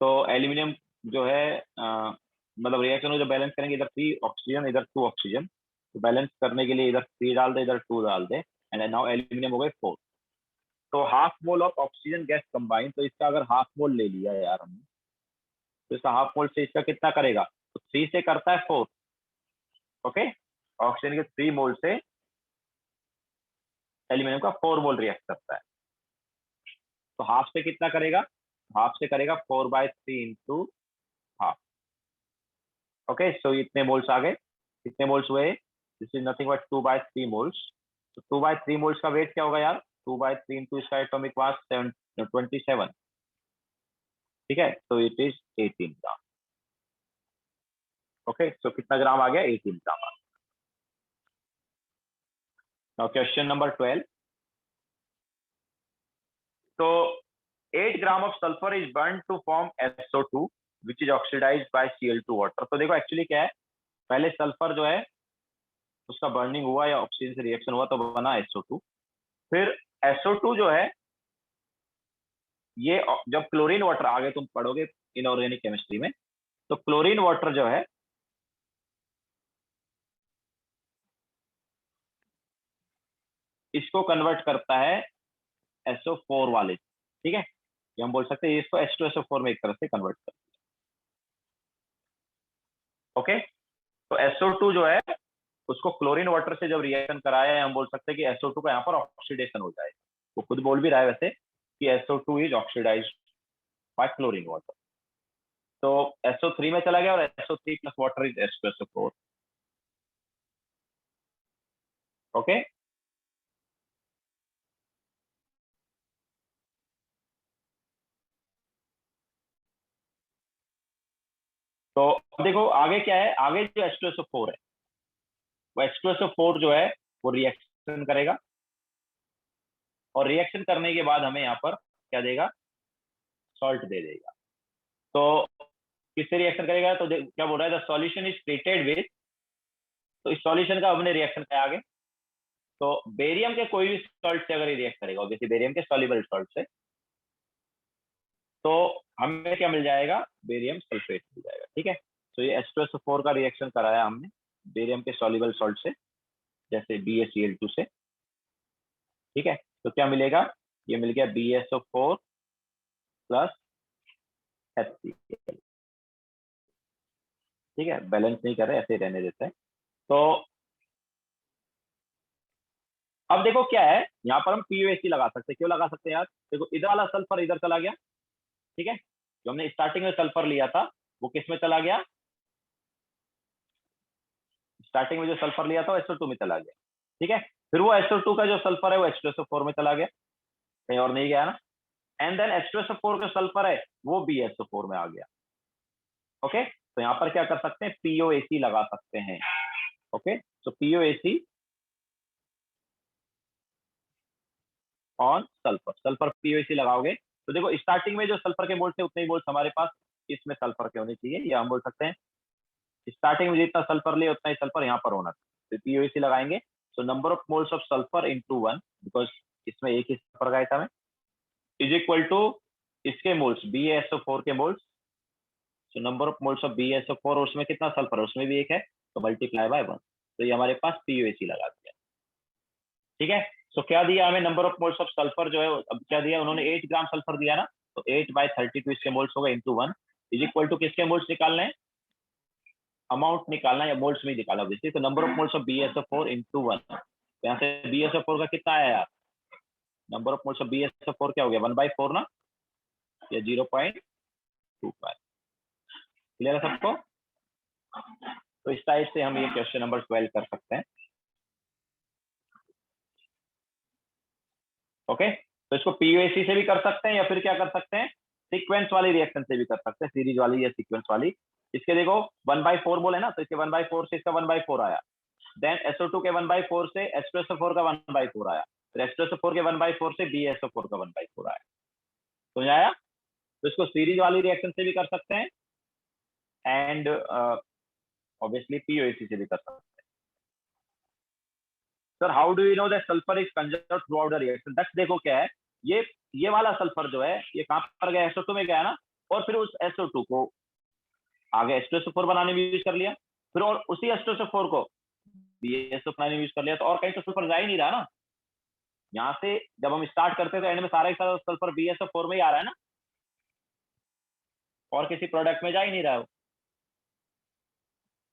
तो aluminium जो है मतलब reaction को जब बैलेंस करेंगे, इधर 3 ऑक्सीजन इधर 2 ऑक्सीजन, तो बैलेंस करने के लिए इधर 3 डाल दे, इधर 2 डाल दे, एंड नाउ एल्यूमिनियम हो गए 4। तो half mole of oxygen gas combine, तो इसका अगर हाफ मोल ले लिया यार हमने, तो इसका हाफ मोल से इसका कितना करेगा? तो 3 से करता है 4। ओके, ऑक्सीजन के 3 मोल से एल्यूमिनियम का 4 मोल रिएक्ट करता है। तो हाफ से कितना करेगा, हाफ से करेगा 4/3 इंटू हाफ। ओके, सो इतने मोल्स आ गए, कितने मोल्स हुए, this is nothing but 2/3 moles. तो 2/3 मोल्स का वेट क्या होगा यार, 2/3 इंटू इसका एटॉमिक मास 27, ठीक है, तो इट इज 18 ग्राम। ओके, सो कितना ग्राम आ गया, 18 ग्राम। Now question number 12। तो 8 gram of sulphur is burn to form SO2 which is oxidised by Cl2 water. तो देखो एक्चुअली क्या है, पहले सल्फर जो है उसका बर्निंग हुआ या ऑक्सीजन से रिएक्शन हुआ तो बना SO2। फिर SO2 जो है ये जब क्लोरीन वाटर, आगे तुम पढ़ोगे इनऑर्गेनिक केमिस्ट्री में, तो क्लोरीन वाटर जो है इसको कन्वर्ट करता है SO4 वाले, ठीक है, ये हम बोल सकते हैं इसको H2SO4 में एक तरह से कन्वर्ट करता है। ओके, तो SO2 जो है उसको क्लोरीन वाटर से जब रिएक्शन कराया है, हम बोल सकते हैं कि SO2 का यहाँ पर ऑक्सीडेशन हो जाएगा। वो खुद बोल भी रहा है वैसे कि SO2 is oxidised by chlorine water. तो SO3 में चला गया और SO3 plus water is H2SO4। Okay, तो देखो आगे क्या है, आगे जो H2SO4 है वो H2SO4 जो है वो रिएक्शन करेगा, और रिएक्शन करने के बाद हमें यहाँ पर क्या देगा, सॉल्ट दे देगा। तो किससे रिएक्शन करेगा, तो क्या बोल रहा है, the solution is treated with, तो इस सॉल्यूशन का हमने रिएक्शन किया आगे, तो बेरियम के कोई भी सॉल्ट से अगर ये रिएक्ट करेगा, ऑब्वियसली बेरियम के सॉल्युबल सॉल्ट से, तो हमें क्या मिल जाएगा, बेरियम सल्फेट मिल जाएगा। ठीक है, तो ये H2SO4 का रिएक्शन कराया हमने बेरियम के सॉल्युबल सॉल्ट से, जैसे BaCl2 से। ठीक है, तो क्या मिलेगा, ये मिल गया BaSO4 प्लस HCl। ठीक है, बैलेंस नहीं कर रहे, ऐसे ही रहने देते हैं। तो अब देखो क्या है, यहाँ पर हम POAC लगा सकते हैं। क्यों लगा सकते हैं यार, देखो इधर वाला सल्फर इधर चला गया, ठीक है, जो हमने स्टार्टिंग में सल्फर लिया था वो किस में चला गया, स्टार्टिंग में जो सल्फर लिया था वो SO2 में चला गया। ठीक है, फिर वो SO2 का जो सल्फर है वो H2SO4 में चला गया, कहीं और नहीं गया ना। एंड देन H2SO4 का सल्फर है वो BaSO4 में आ गया। ओके, तो यहाँ पर क्या कर सकते हैं, POAC लगा सकते हैं। ओके, तो POAC on sulphur, sulphur POAC लगाओगे तो देखो स्टार्टिंग में जो सल्फर के मोल्स थे उतने ही मोल्स हमारे पास इसमें सल्फर के होने चाहिए, या हम बोल सकते हैं स्टार्टिंग में जितना सल्फर लिया उतना ही सल्फर यहाँ पर होना चाहिए। तो POAC लगाएंगे, तो number of moles of sulphur into 1, because इसमें एक ही सल्फर का आइटम है, इज इक्वल टू इसके मोल्स BaSO4 के मोल्स, तो number of moles of BaSO4, उसमें कितना सल्फर है उसमें भी एक है, तो मल्टीप्लाई बाय 1, तो ये हमारे पास POAC लगा दिया। ठीक है, तो क्या दिया हमें, number of moles of sulphur जो है, अब क्या दिया उन्होंने, 8 ग्राम सल्फर दिया ना, तो 8/32 इसके मोल्स हो गए इंटू 1 इज इक्वल टू किसके मोल्स निकालने हैं, अमाउंट निकालना है या मोल्स में निकाला ऑब्वियसली, तो number of moles of BaSO4 into 1, तो यहाँ से BaSO4 का कितना आया यार, number of moles of BaSO4 क्या हो गया, 1/4 ना, या 0.25। क्लियर है सबको, तो इस टाइप से हम ये क्वेश्चन नंबर 12 कर सकते हैं। ओके, तो इसको POAC से भी कर सकते हैं, या फिर क्या कर सकते हैं, सीक्वेंस वाली रिएक्शन से भी कर सकते हैं, सीरीज वाली या सीक्वेंस वाली। इसके देखो 1/4 बोले ना, तो इसके 1/4 से इसका 1/4 आया, देन SO2 के 1/4 से H2SO4 का 1/4 आया, फिर H2SO4 के 1/4 से BaSO4 का 1/4 आया। समझ आया, तो इसको सीरीज वाली रिएक्शन से भी कर सकते हैं, एंड ऑब्वियसली POAC से भी कर सकते हैं। Sir how do you know that sulphur is conserved through out the reaction, that's देखो क्या है, ये वाला सल्फर जो है ये कहां पर गया, SO2 में गया ना, और फिर उस SO2 को आगे H2SO4 बनाने में यूज कर लिया, फिर और उसी H2SO4 को BaSO बनाने में यूज कर लिया, तो और कहीं तो सल्फर जा ही नहीं रहा ना, यहाँ से जब हम स्टार्ट करते हैं तो एंड में सारा ही सारा सल्फर BaSO4 में ही आ रहा है ना, और किसी प्रोडक्ट में जा ही नहीं रहा है।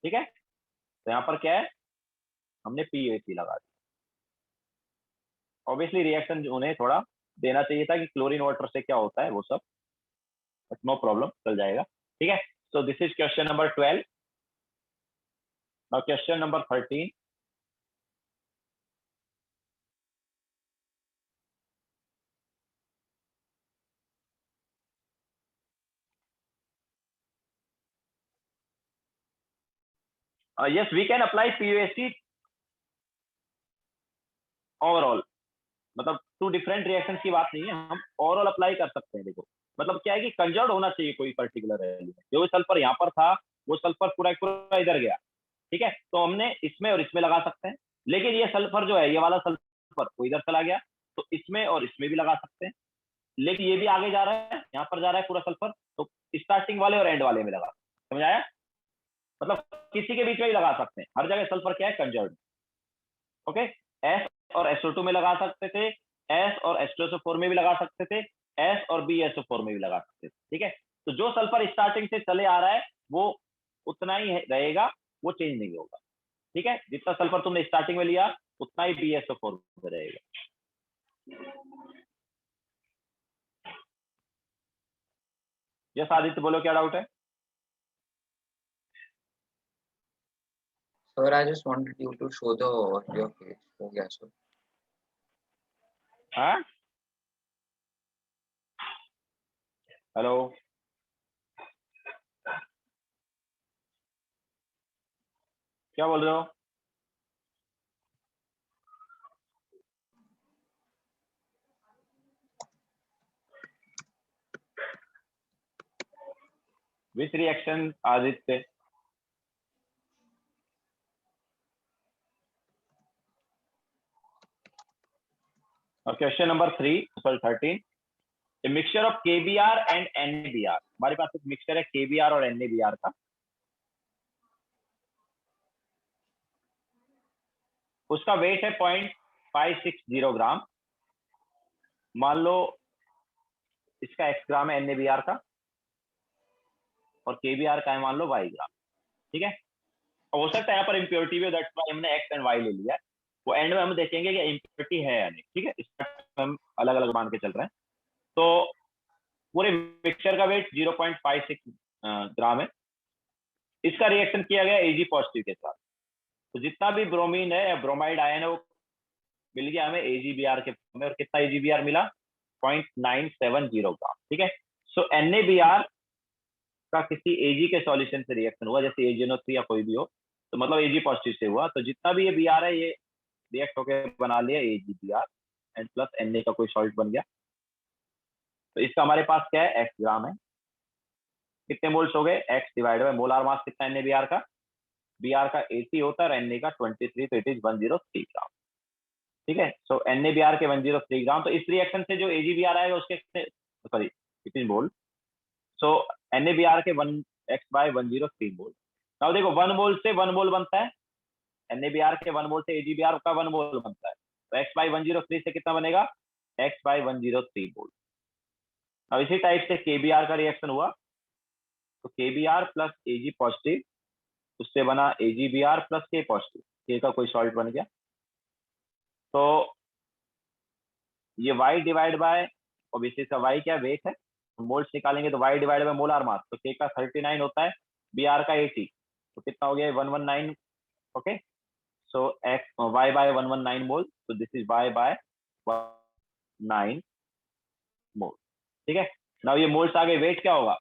ठीक है, तो यहाँ पर क्या है, हमने POAC लगा दिया। ऑब्वियसली रिएक्शन उन्हें थोड़ा देना चाहिए था कि क्लोरीन वाटर से क्या होता है वो सब, बट नो प्रॉब्लम, चल जाएगा। ठीक है, सो this is question number 12। Now question number 13। yes, we can apply POST overall, मतलब टू डिफरेंट रिएक्शन की बात नहीं है, हम ओवरऑल अप्लाई कर सकते हैं। देखो मतलब क्या है कि कंजर्व होना चाहिए कोई पर्टिकुलर एलिमेंट। जो सल्फर यहाँ पर था वो सल्फर पूरा पूरा इधर गया, ठीक है, तो हमने इसमें और इसमें लगा सकते हैं। लेकिन ये सल्फर जो है, ये वाला सल्फर वो इधर चला गया, तो इसमें और इसमें भी लगा सकते हैं। लेकिन ये भी आगे जा रहा है, यहाँ पर जा रहा है पूरा सल्फर, तो स्टार्टिंग वाले और एंड वाले में लगा, समझ आया? मतलब किसी के बीच में ही लगा सकते हैं, हर जगह सल्फर क्या है, कंजर्व। ओके, एस और SO2 में लगा सकते थे, एस और H2SO4 में भी लगा सकते थे, एस और BSO4 में भी लगा सकते थे। ठीक है, तो जो सल्फर स्टार्टिंग से चले आ रहा है वो उतना ही रहेगा, वो चेंज नहीं होगा। ठीक है, जितना सल्फर तुमने स्टार्टिंग में लिया उतना ही BSO4 में रहेगा। यस आदित्य, बोलो क्या डाउट है? Sir, I just wanted you to show the audio page. हो गया sir. हाँ, हेलो, क्या बोल रहे हो? Which reaction Aditya? Question number 13। A mixture of KBr and NABr। हमारे पास एक मिक्सचर है KBr और NABr का। उसका वेट है 0.560 ग्राम। मान लो इसका x ग्राम है NABr का, और KBr का है मान लो y ग्राम। ठीक है, हो सकता है यहाँ पर इम्प्योरिटी भी, दैट्स व्हाई हमने x एंड y ले लिया है। वो एंड में हम देखेंगे कि इम्प्योरिटी है या नहीं। ठीक है, इस हम अलग अलग मान के चल रहे हैं। तो पूरे मिक्सचर का वेट 0.56 ग्राम है। इसका रिएक्शन किया गया Ag पॉजिटिव के साथ। तो जितना भी ब्रोमीन है या ब्रोमाइड आयन है वो मिल गया हमें AgBr के फॉर्म में। और कितना AgBr मिला? 0.970 ग्राम। ठीक है, सो NaBr का किसी Ag के सॉल्यूशन से रिएक्शन हुआ, जैसे AgNO3 या कोई भी हो, तो मतलब Ag पॉजिटिव से हुआ, तो जितना भी ये Br है ये रिएक्ट होकर बना लिया AgBr एंड प्लस Na का कोई सॉल्ट बन गया। तो इसका हमारे पास क्या है, x ग्राम है। कितने मोल्स हो गए? x डिवाइड बाय मोलार मास कितना है NaBr का? Br का 80 होता है और Na का 23, तो इट इज 103 ग्राम। ठीक है, सो NaBr के 103 ग्राम। तो इस रिएक्शन से जो AgBr आएगा उसके, सॉरी, कितनी मोल, सो NaBr के 1x बाय 103 मोल। नाउ देखो 1 मोल से 1 मोल बनता है, NaBr के 1 मोल से AgBr का 1 मोल बनता है, तो x बाय 103 से कितना बनेगा? x बाय 103 मोल। अब इसी टाइप से KBr का रिएक्शन हुआ, तो KBr प्लस Ag पॉजिटिव, उससे बना AgBr plus K positive, K का कोई सॉल्ट बन गया। तो ये y डिवाइड बाय, ऑब्वियसली इसका y क्या वेट है, मोल्स निकालेंगे तो y डिवाइड बाय मोलार मास, तो K का 39 होता है, Br का 80, तो कितना हो गया 119। Okay, so x y by 119 मोल, तो दिस इज y बाय 9 मोल। ठीक है, नाउ ये मोल्स आगे वेट क्या होगा,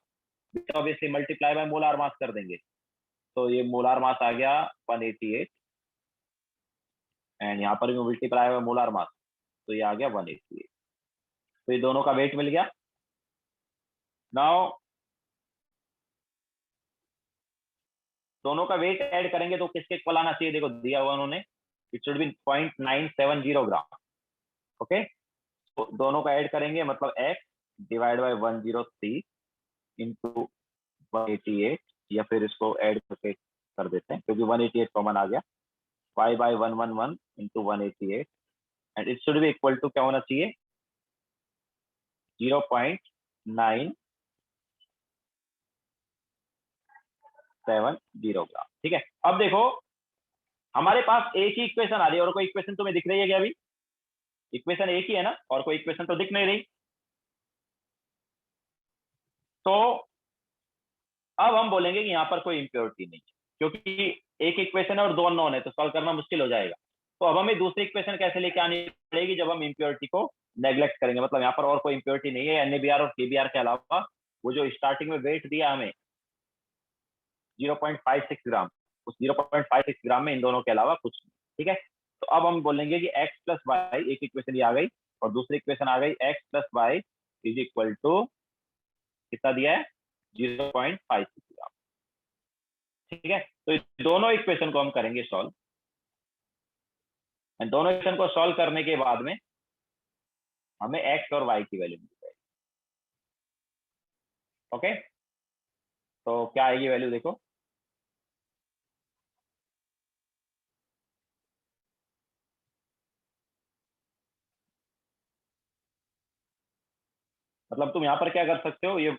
obviously multiply by molar mass कर देंगे, तो ये मोलार मास आ गया 188, एंड यहाँ पर भी मल्टीप्लाई बाय मोलार मास, तो ये आ गया 188। तो ये दोनों का वेट मिल गया। नाउ दोनों का वेट ऐड करेंगे तो किसके इक्वल आना चाहिए, देखो दिया हुआ उन्होंने, it should B 0.970 gram. Okay, तो दोनों का ऐड करेंगे, मतलब x डिवाइड बाय 103 इंटू 188, या फिर इसको ऐड करके कर देते हैं क्योंकि 188 कॉमन आ गया, y by 111 into 188, and it should be equal to क्या होना चाहिए, 0.970 ग्राम। ठीक है, अब देखो हमारे पास एक ही इक्वेशन आ रही है, और कोई इक्वेशन तुम्हें दिख रही है क्या अभी? इक्वेशन एक ही है ना, और कोई इक्वेशन तो दिख नहीं रही। तो अब हम बोलेंगे कि यहाँ पर कोई इम्प्योरिटी नहीं है, क्योंकि एक इक्वेशन है और दो अननोन है, तो सॉल्व करना मुश्किल हो जाएगा। तो अब हमें दूसरी इक्वेशन कैसे लेके आनी पड़ेगी जब हम इम्प्योरिटी को नेग्लेक्ट करेंगे, मतलब यहाँ पर और कोई इम्प्योरिटी नहीं है NaBr और KBr के अलावा। वो जो स्टार्टिंग में वेट दिया हमें 0.56 ग्राम, उस 0.56 ग्राम में इन दोनों के अलावा कुछ नहीं। ठीक है, तो अब हम बोलेंगे कि x प्लस वाई, एक इक्वेशन ये आ गई और दूसरी इक्वेशन आ गई x plus Y is equal to कितना दिया है 0.56 ग्राम। ठीक है, तो इस दोनों इक्वेशन को हम करेंगे सॉल्व, एंड दोनों इक्वेशन को सॉल्व करने के बाद में हमें x और y की वैल्यू मिल जाएगी। ओके, तो क्या आएगी वैल्यू देखो, मतलब तुम यहाँ पर क्या कर सकते हो, ये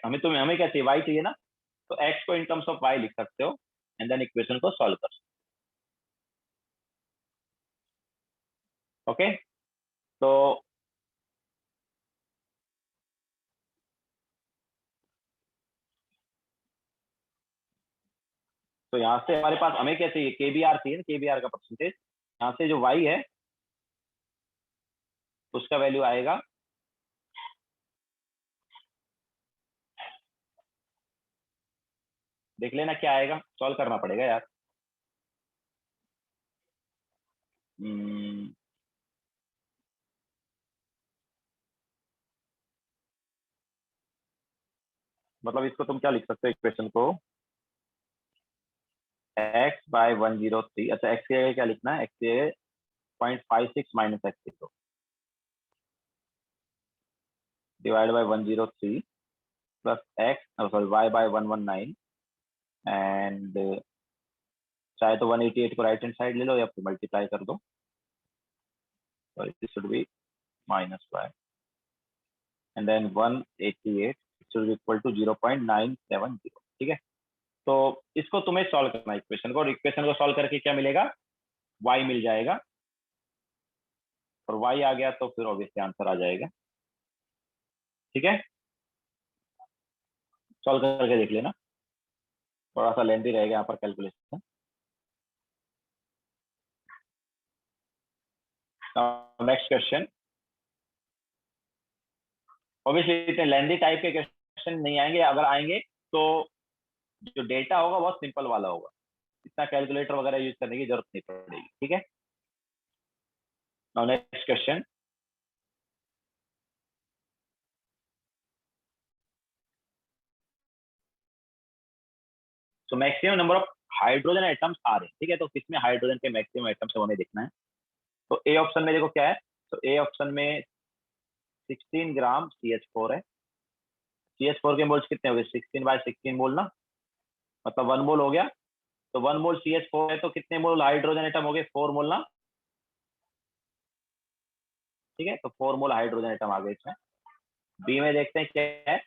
हमें क्या चाहिए, y चाहिए ना, तो x को इन टर्म्स ऑफ y लिख सकते हो एंड देन इक्वेशन को सॉल्व कर सकते हो। ओके, तो यहाँ से हमारे पास हमें क्या चाहिए, KBr चाहिए, KBr का परसेंटेज। यहाँ से जो y है उसका वैल्यू आएगा देख लेना क्या आएगा, सॉल्व करना पड़ेगा यार। मतलब इसको तुम क्या लिख सकते हो इक्वेशन को, x बाय 103, अच्छा x की जगह क्या लिखना है, x की जगह 0.56 माइनस x लिखो divide by 103 plus x sorry y by 119 and चाहे तो 188 को राइट हैंड साइड ले लो या फिर मल्टीप्लाई कर दो, sorry this should be minus y and then 188 should be equal to 0.970। ठीक है, तो इसको तुम्हें सॉल्व करना है इक्वेशन को, और इक्वेशन को सॉल्व करके क्या मिलेगा, y मिल जाएगा, और y आ गया तो फिर ऑब्वियसली आंसर आ जाएगा। ठीक है, सॉल्व करके देख लेना, थोड़ा सा लेंथी रहेगा यहाँ पर कैलकुलेशन। नेक्स्ट क्वेश्चन, ऑब्वियसली इतने लेंथी टाइप के क्वेश्चन नहीं आएंगे, अगर आएंगे तो जो डेटा होगा बहुत सिंपल वाला होगा, इतना कैलकुलेटर वगैरह यूज करने की जरूरत नहीं पड़ेगी। ठीक है, now next question, so maximum number of hydrogen atoms आ रहे हैं। ठीक है, तो किसमें हाइड्रोजन के मैक्सिमम एटम्स है हमें देखना है। तो ए ऑप्शन में देखो क्या है, तो ए ऑप्शन में 16 ग्राम CH4 है। CH4 के मोल्स कितने हो गए, 16/16 मोल ना, मतलब 1 मोल हो गया। तो 1 मोल CH4 है तो कितने मोल हाइड्रोजन एटम हो गए, 4 मोल ना। ठीक है, तो 4 मोल हाइड्रोजन एटम आ गए इसमें। बी में देखते हैं क्या है,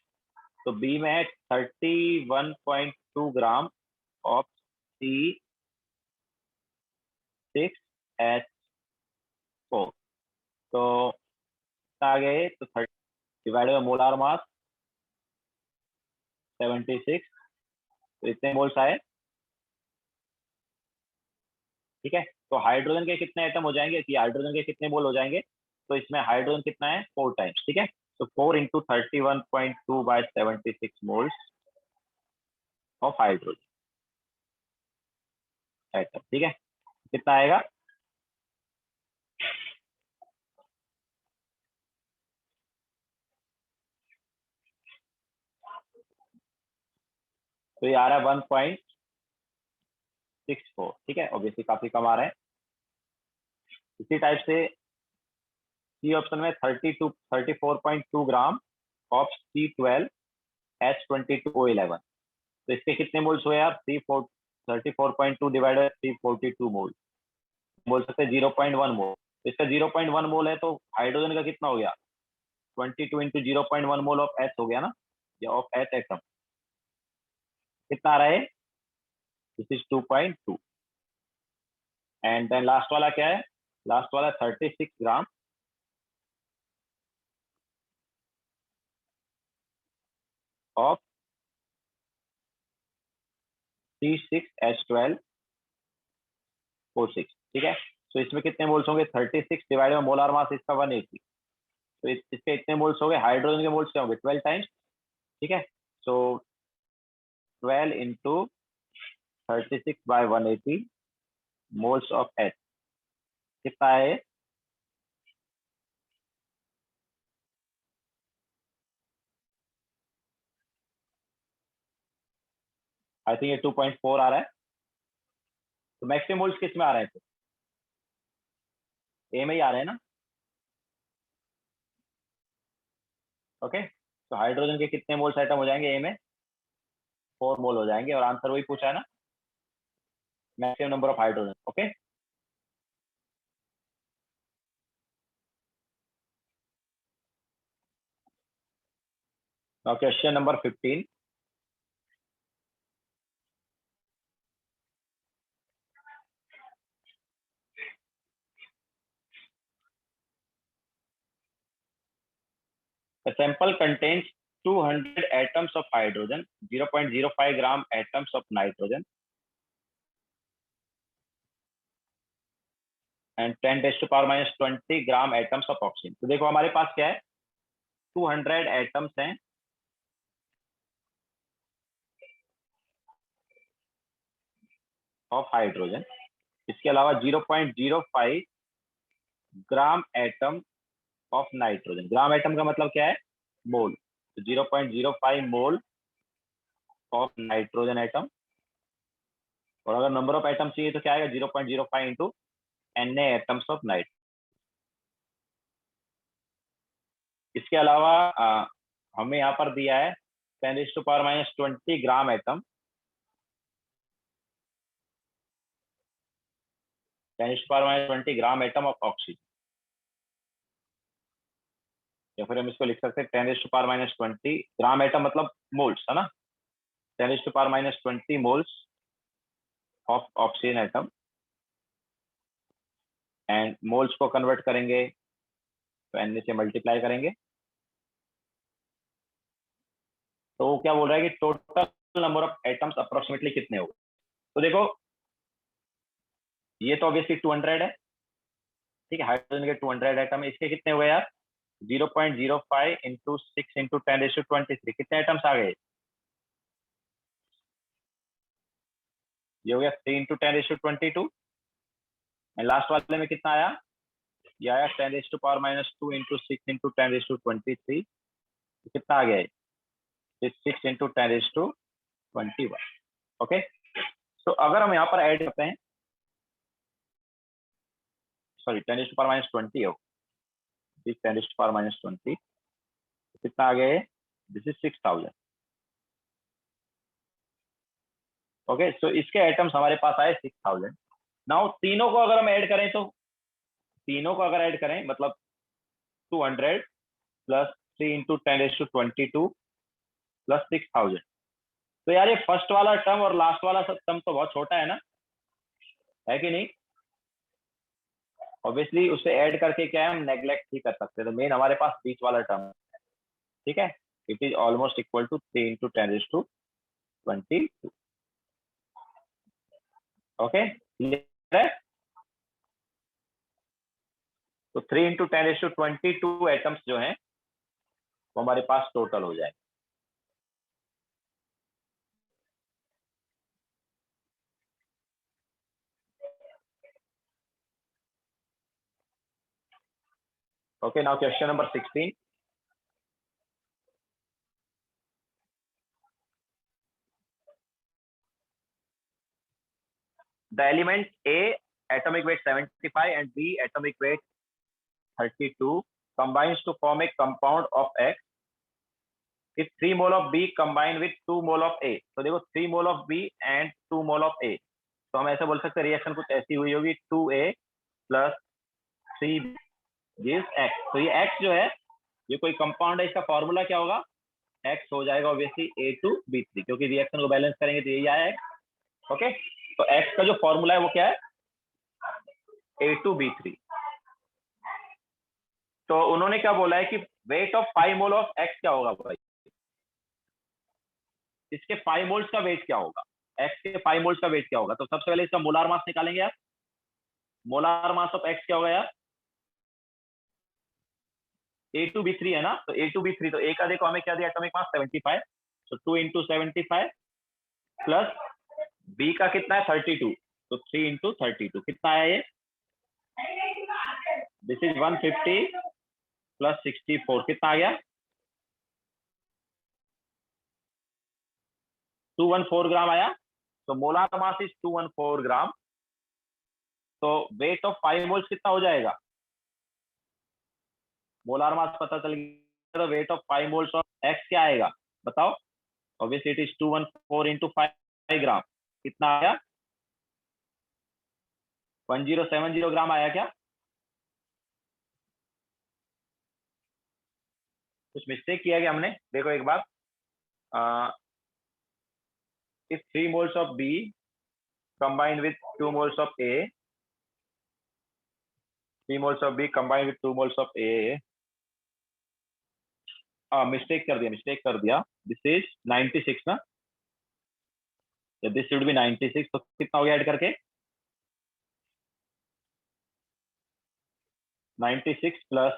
तो बी में है 31.2 ग्राम ऑफ C6H4। तो आ गए तो 30 डिवाइड बाय मोलार मास 76, तो इतने मोल्स आए। ठीक है, तो हाइड्रोजन के कितने एटम हो जाएंगे, कि हाइड्रोजन के कितने मोल हो जाएंगे, तो इसमें हाइड्रोजन कितना है 4 टाइम्स। ठीक है, तो 4 into 31.2/76 moles of hydrogen atom. ठीक है, कितना आएगा, तो ये आ रहा है 1.64। ठीक है, ऑब्वियसली काफी कम आ रहा है। इसी टाइप से सी ऑप्शन में 34.2 ग्राम ऑफ C12H22O11, तो इसके कितने मोल्स हुए यार, 34.2 डिवाइडेड 342 मोल, बोल सकते हैं 0.1 मोल। तो इसका 0.1 मोल है, तो हाइड्रोजन का कितना हो गया, 22 इंटू 0.1 मोल ऑफ एच हो गया ना, या ऑफ एच एटम, कितना आ रहा है, this is 2.2। And then last वाला क्या है, लास्ट वाला 36 ग्राम ऑफ C6H12O6, ठीक है। तो इसमें कितने मोल्स होंगे? 36 डिवाइड में मोलार मास इसका 180, तो इसके इतने मोल्स हो गए। हाइड्रोजन के मोल्स क्या होंगे? 12 टाइम्स, ठीक है। सो 12 इंटू 36/180 मोल्स ऑफ H कितना है? आई थिंक ये 2.4 आ रहा है। तो मैक्सिमम मोल्स किस में आ रहे हैं? ए में ही आ रहे हैं ना? ओके, तो हाइड्रोजन के कितने मोल्स आइटम हो जाएंगे ए में? 4 मोल हो जाएंगे, और आंसर वही पूछा है ना, maximum number of hydrogen. Okay, now question number 15। The sample contains 200 atoms of hydrogen, 0.05 gram atoms of nitrogen, and 10⁻⁻20 gram atoms of oxygen. तो देखो हमारे पास क्या है, 200 एटम्स हैं ऑफ हाइड्रोजन, इसके अलावा 0.05 gram atom of nitrogen. Gram atom का मतलब क्या है? मोल। तो 0.05 मोल ऑफ नाइट्रोजन एटम, और अगर नंबर ऑफ एटम चाहिए तो क्या आएगा? 0.05 into Na atoms of nitrogen. इसके अलावा हमें यहाँ पर दिया है 10⁻⁻20 gram atom, 10⁻⁻20 gram atom of oxygen, या फिर हम इसको लिख सकते हैं 10⁻⁻20 ग्राम एटम मतलब मोल्स, है ना। 10⁻⁻20 moles of oxygen atom, and moles को कन्वर्ट करेंगे तो Na से मल्टीप्लाई करेंगे, तो वो क्या बोल रहा है कि total number of atoms approximately कितने हो। तो देखो ये तो ऑब्वियसली 200 है, ठीक है। हाइड्रोजन के 200 एटम है, इसके कितने हुए यार? 0.05 इंटू 6 इंटू 10⁻23, कितने एटम्स आ गए? ये हो गया 3 इंटू 10⁻22, एंड लास्ट वाले में कितना आया? ये आया 10⁻⁻2 इंटू 6 इंटू 10⁻23, कितना आ गया? 6 इंटू 10⁻21। ओके, तो अगर हम यहाँ पर ऐड करते हैं, सॉरी 10⁻⁻20 हो, 10⁻⁻20 कितना आ गया? This is 6000। ओके, सो इसके एटम्स हमारे पास आए 6000। नाउ तीनों को अगर हम ऐड करें, तो तीनों को अगर ऐड करें मतलब 200 प्लस 3 इंटू 10⁻22 प्लस 6000, तो यार ये फर्स्ट वाला टर्म और लास्ट वाला टर्म तो बहुत छोटा है ना, है कि नहीं? ऑब्वियसली उसे ऐड करके क्या है, हम नेग्लेक्ट ही कर सकते हैं। तो मेन हमारे पास बीच वाला टर्म है, ठीक है। It is almost equal to 3 into 10⁻22। Okay, clear है? तो 3 इंटू 10⁻22 एटम्स जो हैं वो हमारे पास टोटल हो जाए। Okay, now question number 16. The element A, atomic weight 75, and B, atomic weight 32, combines to form a compound of X. If 3 mole of B combine with 2 mole of A, तो देखो 3 mole of B and 2 mole of A, तो हम ऐसे बोल सकते हैं reaction कुछ ऐसी हुई होगी, 2A plus 3B gives X। तो ये X जो है ये कोई कंपाउंड है, इसका फॉर्मूला क्या होगा? X हो जाएगा ऑब्वियसली A2B3, क्योंकि रिएक्शन को बैलेंस करेंगे तो यही आया X। ओके, तो X का जो फॉर्मूला है वो क्या है? A2B3। तो उन्होंने क्या बोला है कि weight of 5 mole of X क्या होगा भाई? इसके 5 मोल्स का वेट क्या होगा, एक्स के 5 मोल्स का वेट क्या होगा। तो सबसे पहले इसका मोलार मास निकालेंगे यार। मोलार मास ऑफ एक्स क्या होगा यार, A2B3 है ना, तो A2B3, तो ए का देखो हमें क्या दिया एटॉमिक मास 75, तो 2 इंटू 75 प्लस बी का कितना है 32, तो 3 इंटू 32 कितना आया ये, दिस इज 150 प्लस 64 कितना आ गया 214 ग्राम आया। तो मोलार मास इज 214 ग्राम। तो वेट ऑफ 5 मोल्स कितना हो जाएगा, मोलार मास पता चल गया, तो weight of 5 moles of x क्या आएगा बताओ। ऑब्वियसली इट इज 214 इंटू 5 ग्राम, कितना आया 1070 ग्राम आया क्या, कुछ मिस्टेक किया गया हमने, देखो एक बार। If 3 moles of B combined with 2 moles of A, 3 moles of B combined with 2 moles of A, mistake कर दिया, दिस इज 96 ना, दिस शुड बी 96, तो कितना हो गया ऐड करके 96 प्लस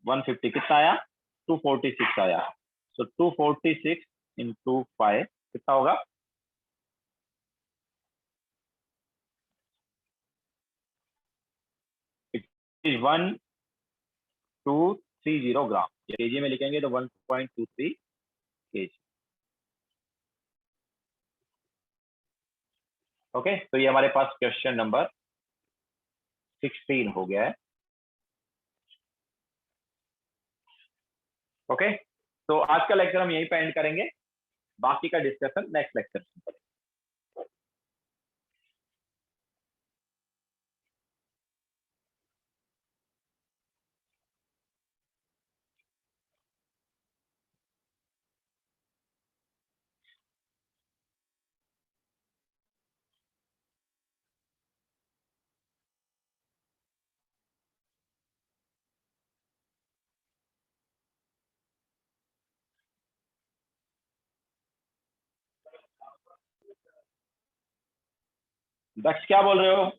150 कितना आया 246 आया। सो 246 इंटू 5 कितना होगा, इट इज 1230 ग्राम, केजी में लिखेंगे तो 1.23 केजी। ओके, तो ये हमारे पास क्वेश्चन नंबर 16 हो गया है। ओके, तो आज का लेक्चर हम यहीं पे एंड करेंगे, बाकी का डिस्कशन नेक्स्ट लेक्चर में करेंगे। दक्ष क्या बोल रहे हो,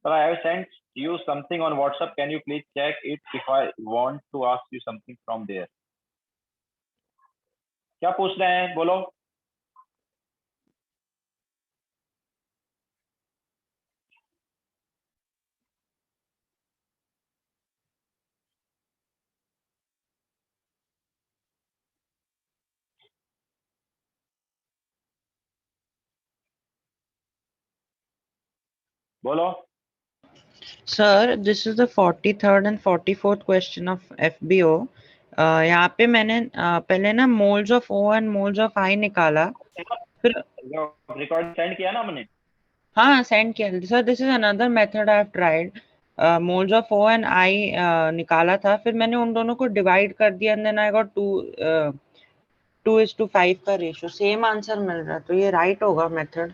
sir I have sent you something on WhatsApp, can you please check it if I want to ask you something from there। क्या पूछ रहे हैं बोलो। बोलो। Sir, this is the 43rd and 44th question of FBO. यहाँ पे मैंने पहले ना moles of O and moles of I निकाला, फिर रिकॉर्ड सेंड किया ना हमने। हाँ सेंड किया sir. This is another method I have tried. Moles of O and I निकाला था, फिर मैंने उन दोनों को डिवाइड कर दिया एंड देन आई गॉट 2:5 का रेशियो, सेम आंसर मिल रहा है, तो ये राइट होगा मेथड।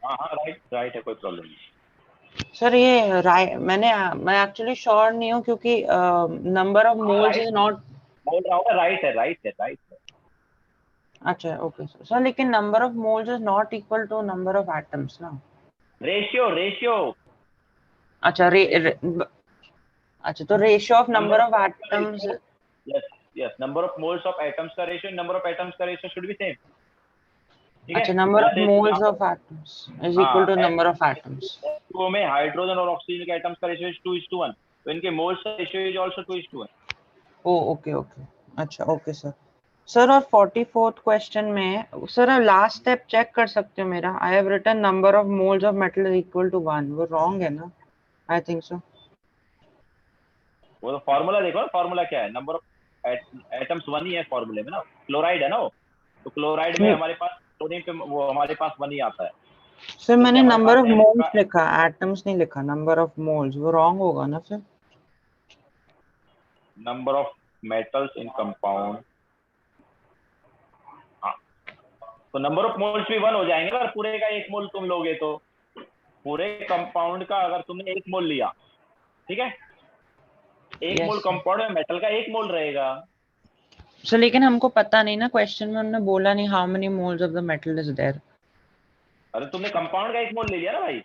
हाँ हाँ राइट है, कोई प्रॉब्लम नहीं सर ये मैं एक्चुअली श्योर नहीं हूँ क्योंकि number of moles is not, बोल रहा हूँ राइट है। अच्छा ओके सर, लेकिन number of moles is not equal to number of atoms ना। रेशियो अच्छा अच्छा, तो ratio of number of atoms, yes number of moles of atoms का रेशियो, नंबर ऑफ एटम्स का रेशियो शुड बी सेम। अच्छा, number of moles of atoms is equal to number of atoms. तो में hydrogen और oxygen के atoms का ratio 2:1, तो इनके मोल्स का रेशियो इज आल्सो 2:1। ओके अच्छा ओके सर और 44th क्वेश्चन में सर लास्ट स्टेप चेक कर सकते हो मेरा, I have written number of moles of metal is equal to 1, वो रॉन्ग है ना, आई थिंक सो। वो तो फार्मूला देखो ना, फार्मूला क्या है, नंबर ऑफ एटम्स 1 ही है फार्मूले में ना, क्लोराइड है ना वो, तो क्लोराइड में हमारे पास सोडियम पे वो हमारे पास 1 ही आता है। सर मैंने नंबर ऑफ मोल्स लिखा, एटम्स नहीं लिखा, नंबर ऑफ मोल्स, वो रॉन्ग होगा ना फिर। Number of metals in compound, हाँ तो नंबर ऑफ मोल्स भी 1 हो जाएंगे ना, पूरे का 1 मोल तुम लोगे तो पूरे कंपाउंड का अगर तुमने 1 मोल लिया, ठीक है, 1 Yes, मोल sir. कंपाउंड में मेटल का 1 मोल रहेगा। सर लेकिन हमको पता नहीं ना, क्वेश्चन में उन्होंने बोला नहीं how many moles of the metal is there. अरे तुमने कंपाउंड का 1 मोल ले लिया ना भाई।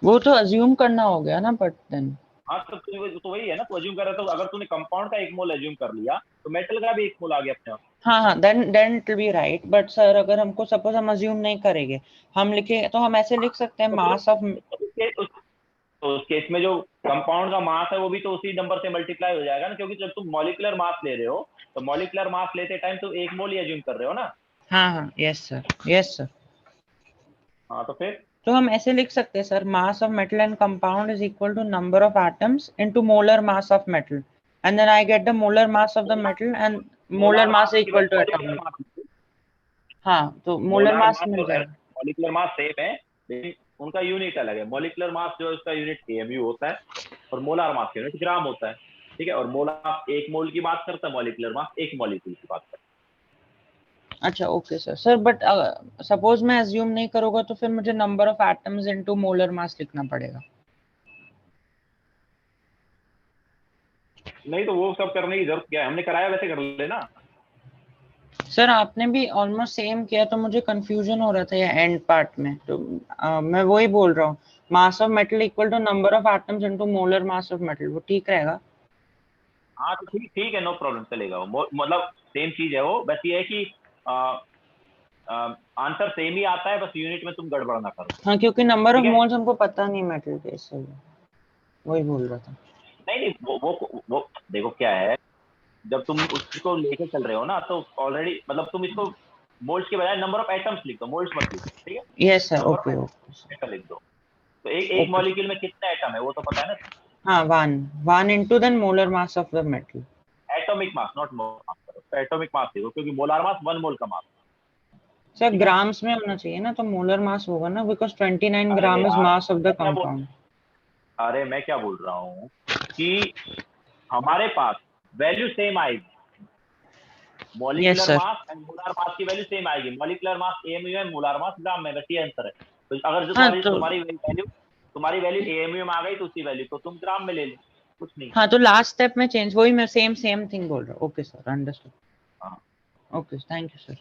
वो तो अज्यूम करना हो गया ना, बट देन हाँ तो वही है ना, तो अज्यूम कर रहा, तो अगर तूने कंपाउंड का 1 मोल अज्यूम कर लिया तो मेटल का भी 1 मोल आ गया अपने आप। हाँ, then it will be right. But sir अगर हमको सपोज हम अज्यूम नहीं करेंगे, हम लिखे तो हम ऐसे लिख सकते हैं तो मास ऑफ। उस केस में जो कंपाउंड का मास है वो भी तो उसी नंबर से मल्टीप्लाई हो जाएगा ना, क्योंकि जब तुम मॉलिक्यूलर मास ले रहे हो तो मॉलिक्यूलर मास लेते टाइम तुम 1 मोल ही अज्यूम कर रहे हो ना। हाँ, यस सर। हाँ तो फिर तो हम ऐसे लिख सकते हैं sir, mass of metal and compound is equal to number of atoms into molar mass of metal, and then I get the molar mass of the metal and molar mass की equal to molecular atomic. Mass, हाँ, तो molar molar mass मास मिल और जाएगा। Molecular mass same है, लेकिन उनका unit अलग है। मॉलिक्यूलर मास जो है उसका यूनिट एमयू होता है और मोलर मास का यूनिट ग्राम होता है, ठीक है। और मोलर मास 1 मोल की बात करता है, मॉलिक्यूलर मास 1 मॉलिक्यूल की बात करता अच्छा ओके सर बट सपोज मैं अज्यूम नहीं करूंगा तो फिर मुझे number of atoms into molar मास लिखना पड़ेगा। है। नहीं तो वो सब करने की जरूरत क्या है, हमने कराया वैसे कर लेना। सर आपने भी ऑलमोस्ट सेम किया तो मुझे कंफ्यूजन हो रहा था ये एंड पार्ट में, तो मैं वही बोल रहा हूँ, mass of metal equal to number of atoms into molar mass of metal, वो ठीक रहेगा। हाँ तो ठीक ठीक है, नो प्रॉब्लम, चलेगा वो, मतलब सेम चीज है वो, बस ये है कि आंसर सेम ही आता है, बस यूनिट में तुम गड़बड़ ना करो। हाँ, क्योंकि नंबर ऑफ ठीक है, मोल्स हमको पता नहीं मेटल के, इसलिए वही बोल रहा था। नहीं नहीं वो देखो क्या है, जब तुम उसको लेके चल रहे हो ना तो ऑलरेडी, मतलब तुम इसको मोल्स के बजाय नंबर ऑफ एटम्स लिख दो, मोल्स मत लिखो, ठीक है। Yes sir, number of okay okay atom लिख दो, तो एक ओके। मॉलिक्यूल में कितने एटम है वो तो पता है ना। हाँ, one into then molar mass of the metal. Atomic mass, not molar mass करो, तो एटॉमिक मास लिखो, क्योंकि मोलर मास 1 मोल का मास। सर ठीक है। ग्राम्स में होना चाहिए ना, तो मोलर मास होगा ना, बिकॉज 29 अरे ग्राम इज यार मास ऑफ द कंपाउंड। मैं क्या बोल रहा हूँ कि हमारे पास वैल्यू सेम आएगी, yes molecular sir. Mass and molar mass की वैल्यू सेम आएगी। मॉलिक्यूलर मास एएमयू है, मोलर मास ग्राम में, बस ये आंसर है। तो अगर जो हाँ तुम्हारी तो तुम्हारी वैल्यू एएमयू में आ गई तो उसी वैल्यू को तुम ग्राम में ले लो, कुछ नहीं। हाँ, तो लास्ट स्टेप में चेंज, वही मैं सेम थिंग बोल रहा हूँ। Okay sir, understood. हाँ। Okay, thank you sir.